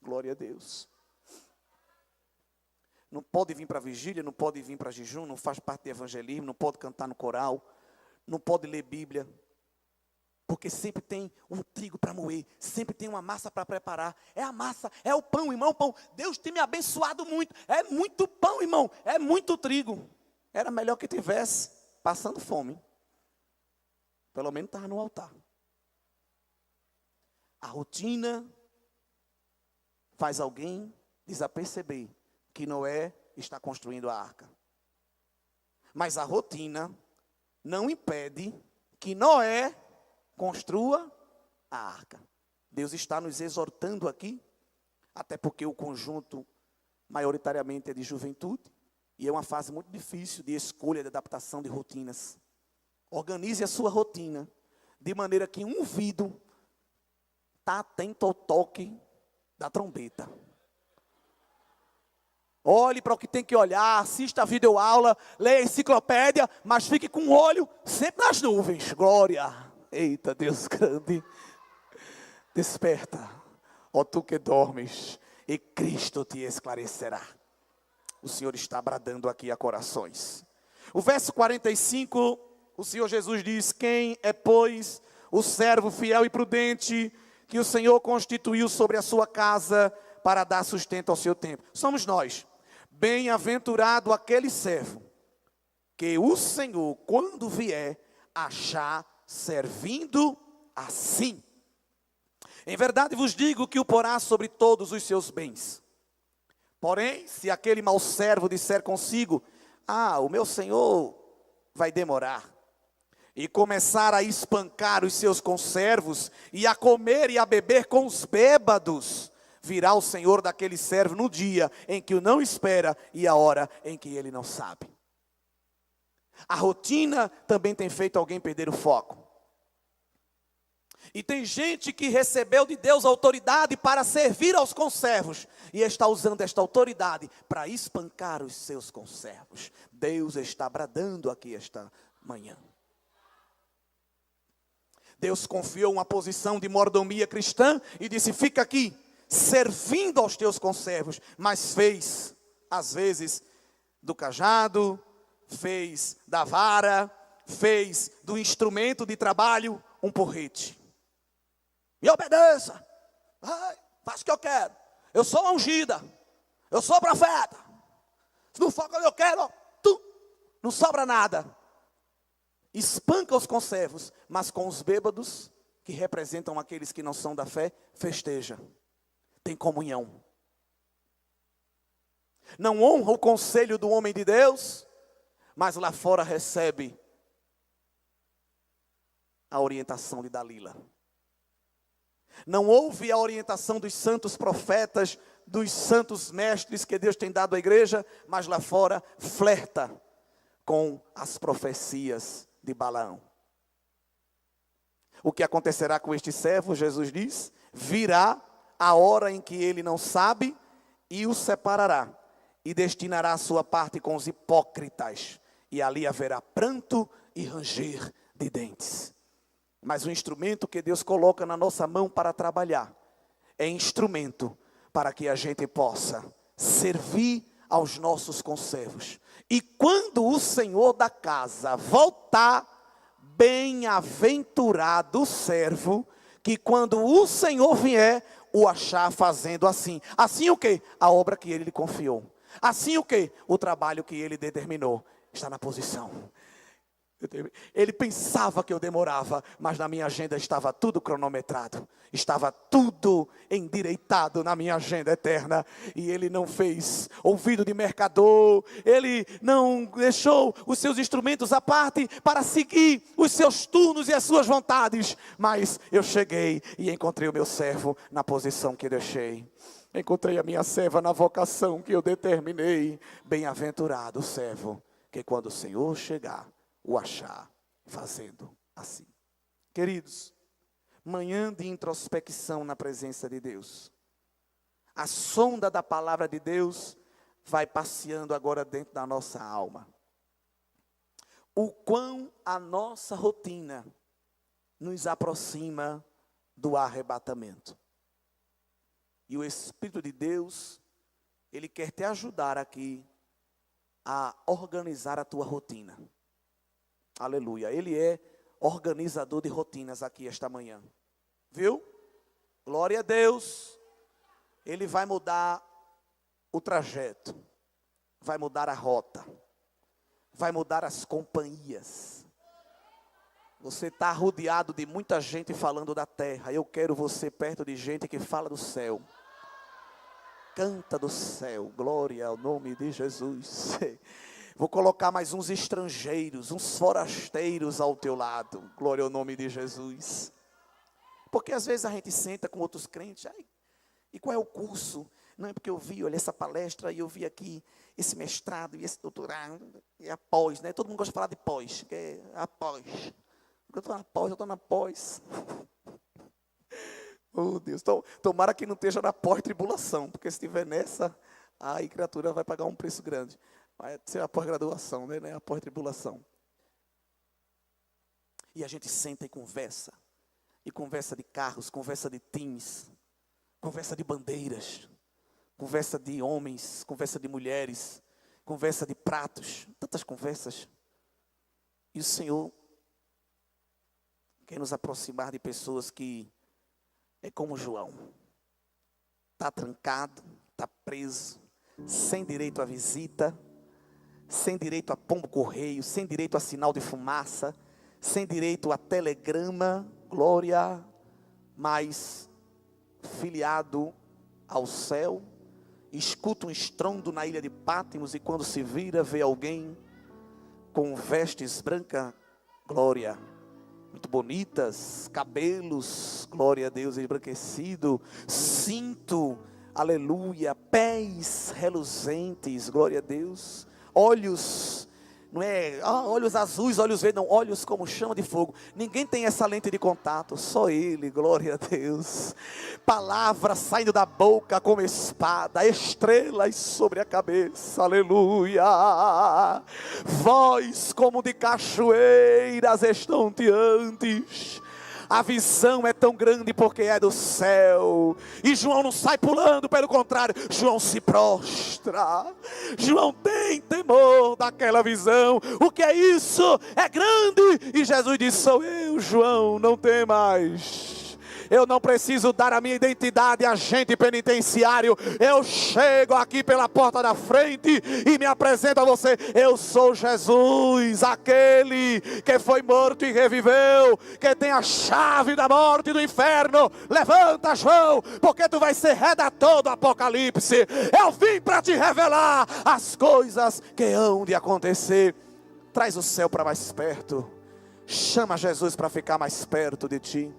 S1: Glória a Deus. Não pode vir para a vigília, não pode vir para jejum, não faz parte de evangelismo, não pode cantar no coral, não pode ler Bíblia, porque sempre tem um trigo para moer, sempre tem uma massa para preparar. É a massa, é o pão, irmão, o pão. Deus tem me abençoado muito, é muito pão, irmão, é muito trigo. Era melhor que tivesse passando fome, pelo menos estava no altar. A rotina faz alguém desaperceber que Noé está construindo a arca. Mas a rotina não impede que Noé construa a arca. Deus está nos exortando aqui, até porque o conjunto maioritariamente é de juventude, e é uma fase muito difícil de escolha, de adaptação de rotinas. Organize a sua rotina, de maneira que um ouvido está atento ao toque da trombeta. Olhe para o que tem que olhar, assista a videoaula, leia a enciclopédia, mas fique com o olho sempre nas nuvens. Glória! Eita, Deus grande! Desperta, ó tu que dormes, e Cristo te esclarecerá. O Senhor está bradando aqui a corações. O verso 45, o Senhor Jesus diz, quem é, pois, o servo fiel e prudente, que o Senhor constituiu sobre a sua casa, para dar sustento ao seu tempo? Somos nós. Bem-aventurado aquele servo, que o Senhor, quando vier, achar servindo assim. Em verdade vos digo que o porá sobre todos os seus bens. Porém, se aquele mau servo disser consigo, o meu senhor vai demorar, e começar a espancar os seus conservos, e a comer e a beber com os bêbados, virá o Senhor daquele servo no dia em que o não espera e a hora em que ele não sabe. A rotina também tem feito alguém perder o foco. E tem gente que recebeu de Deus autoridade para servir aos conservos e está usando esta autoridade para espancar os seus conservos. Deus está bradando aqui esta manhã. Deus confiou uma posição de mordomia cristã e disse, fica aqui, servindo aos teus conservos, mas fez, às vezes, do cajado, fez da vara, fez do instrumento de trabalho um porrete. Me obedeça, faça o que eu quero, eu sou ungida, eu sou profeta, se não for como eu quero, não sobra nada. Espanca os conservos, mas com os bêbados, que representam aqueles que não são da fé, festeja. Tem comunhão. Não honra o conselho do homem de Deus, mas lá fora recebe a orientação de Dalila. Não ouve a orientação dos santos profetas, dos santos mestres que Deus tem dado à igreja, mas lá fora flerta com as profecias de Balaão. O que acontecerá com este servo, Jesus diz, virá a hora em que ele não sabe e o separará e destinará a sua parte com os hipócritas e ali haverá pranto e ranger de dentes. Mas o instrumento que Deus coloca na nossa mão para trabalhar é instrumento para que a gente possa servir aos nossos conservos. E quando o Senhor da casa voltar, Bem-aventurado o servo que quando o Senhor vier, o achar fazendo assim. Assim o quê? A obra que ele lhe confiou. Assim o quê? O trabalho que ele determinou. Está na posição. Ele pensava que eu demorava, mas na minha agenda estava tudo cronometrado. Estava tudo endireitado na minha agenda eterna. E ele não fez ouvido de mercador. Ele não deixou os seus instrumentos à parte para seguir os seus turnos e as suas vontades. Mas eu cheguei e encontrei o meu servo na posição que deixei. Encontrei a minha serva na vocação que eu determinei. Bem-aventurado o servo que quando o Senhor chegar, o achar fazendo assim. Queridos, manhã de introspecção na presença de Deus. A sonda da palavra de Deus vai passeando agora dentro da nossa alma. O quão a nossa rotina nos aproxima do arrebatamento. E o Espírito de Deus, Ele quer te ajudar aqui a organizar a tua rotina. Aleluia. Ele é organizador de rotinas aqui esta manhã. Viu? Glória a Deus. Ele vai mudar o trajeto. Vai mudar a rota. Vai mudar as companhias. Você está rodeado de muita gente falando da terra. Eu quero você perto de gente que fala do céu. Canta do céu. Glória ao nome de Jesus. Vou colocar mais uns estrangeiros, uns forasteiros ao teu lado. Glória ao nome de Jesus. Porque às vezes a gente senta com outros crentes. E qual é o curso? Não é porque eu vi, olha, essa palestra e eu vi aqui esse mestrado e esse doutorado. E a pós, né? Todo mundo gosta de falar de pós. Que é a pós. Eu estou na pós, eu estou na pós. Oh Deus, tomara que não esteja na pós-tribulação. Porque se estiver nessa, aí a criatura vai pagar um preço grande. Vai ser a pós-graduação, né? A pós-tribulação. E a gente senta e conversa. E conversa de carros, conversa de times, conversa de bandeiras, conversa de homens, conversa de mulheres, conversa de pratos, tantas conversas. E o Senhor quer nos aproximar de pessoas que é como João. Está trancado, está preso, sem direito à visita, sem direito a pombo correio, sem direito a sinal de fumaça, sem direito a telegrama, glória, mas filiado ao céu, escuta um estrondo na ilha de Pátimos e quando se vira, vê alguém com vestes brancas, glória, muito bonitas, cabelos, glória a Deus, embranquecido, cinto, aleluia, pés reluzentes, glória a Deus, olhos, não é olhos azuis, olhos verdes, não, olhos como chama de fogo. Ninguém tem essa lente de contato, só Ele, glória a Deus. Palavras saindo da boca como espada, estrelas sobre a cabeça, aleluia. Voz como de cachoeiras estonteantes. A visão é tão grande porque é do céu. E João não sai pulando, pelo contrário, João se prostra. João tem temor daquela visão. O que é isso? É grande. E Jesus disse, sou eu, João, não tem mais. Eu não preciso dar a minha identidade a agente penitenciário. Eu chego aqui pela porta da frente e me apresento a você. Eu sou Jesus, aquele que foi morto e reviveu, que tem a chave da morte e do inferno. Levanta, João, porque tu vai ser redator do Apocalipse. Eu vim para te revelar as coisas que hão de acontecer. Traz o céu para mais perto. Chama Jesus para ficar mais perto de ti.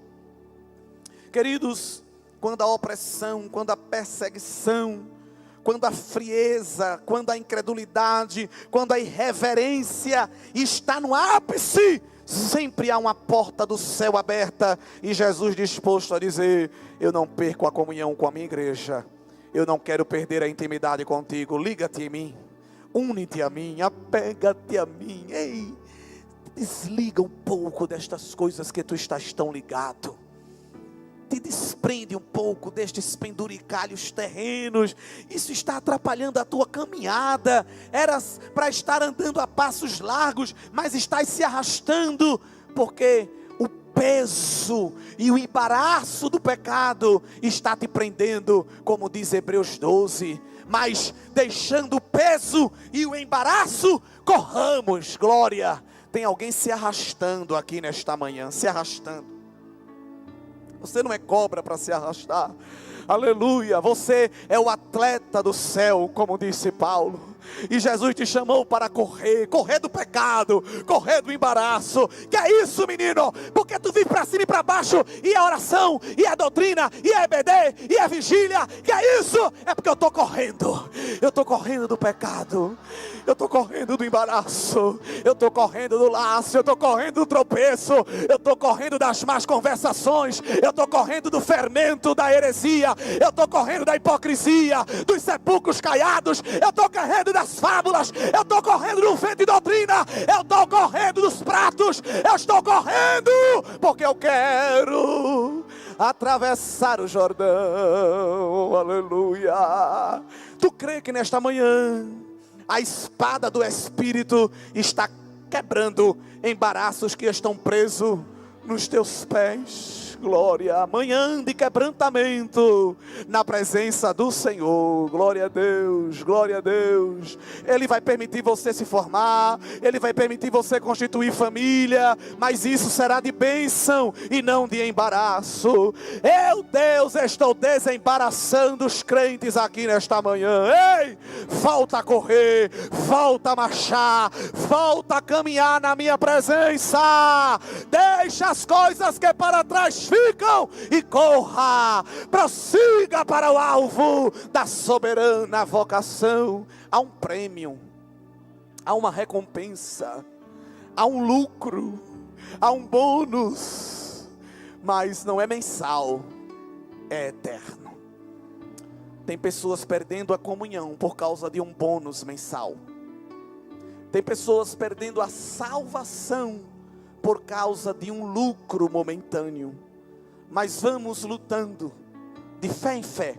S1: Queridos, quando a opressão, quando a perseguição, quando a frieza, quando a incredulidade, quando a irreverência está no ápice, sempre há uma porta do céu aberta e Jesus disposto a dizer, eu não perco a comunhão com a minha igreja, eu não quero perder a intimidade contigo, liga-te em mim, une-te a mim, apega-te a mim, ei, desliga um pouco destas coisas que tu estás tão ligado. Te desprende um pouco destes penduricalhos terrenos. Isso está atrapalhando a tua caminhada. Eras para estar andando a passos largos, mas estás se arrastando porque o peso e o embaraço do pecado está te prendendo, como diz Hebreus 12. Mas deixando o peso e o embaraço, corramos, glória. Tem alguém se arrastando aqui nesta manhã, se arrastando. Você não é cobra para se arrastar. Aleluia, você é o atleta do céu, como disse Paulo. E Jesus te chamou para correr do pecado, correr do embaraço. Que é isso, menino? Porque tu vive para cima e para baixo, e é oração, e é doutrina, e é EBD, e é vigília. Que é isso? É porque eu estou correndo do pecado, eu estou correndo do embaraço, eu estou correndo do laço, eu estou correndo do tropeço, eu estou correndo das más conversações, eu estou correndo do fermento da heresia, eu estou correndo da hipocrisia, dos sepulcros caiados, eu estou correndo das fábulas, eu estou correndo do vento de doutrina, eu estou correndo dos pratos, eu estou correndo porque eu quero atravessar o Jordão. Aleluia. Tu crê que nesta manhã a espada do Espírito está quebrando embaraços que estão presos nos teus pés? Glória, manhã de quebrantamento na presença do Senhor. Glória a Deus, glória a Deus. Ele vai permitir você se formar, Ele vai permitir você constituir família, mas isso será de bênção e não de embaraço. Eu, Deus, estou desembaraçando os crentes aqui nesta manhã. Ei, volta a correr, volta a marchar, volta a caminhar na minha presença. Deixa as coisas que para trás ficam e corra, prossiga para o alvo da soberana vocação. Há um prêmio, há uma recompensa, há um lucro, há um bônus, mas não é mensal, é eterno. Tem pessoas perdendo a comunhão por causa de um bônus mensal. Tem pessoas perdendo a salvação por causa de um lucro momentâneo. Mas vamos lutando de fé em fé,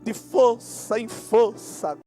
S1: de força em força.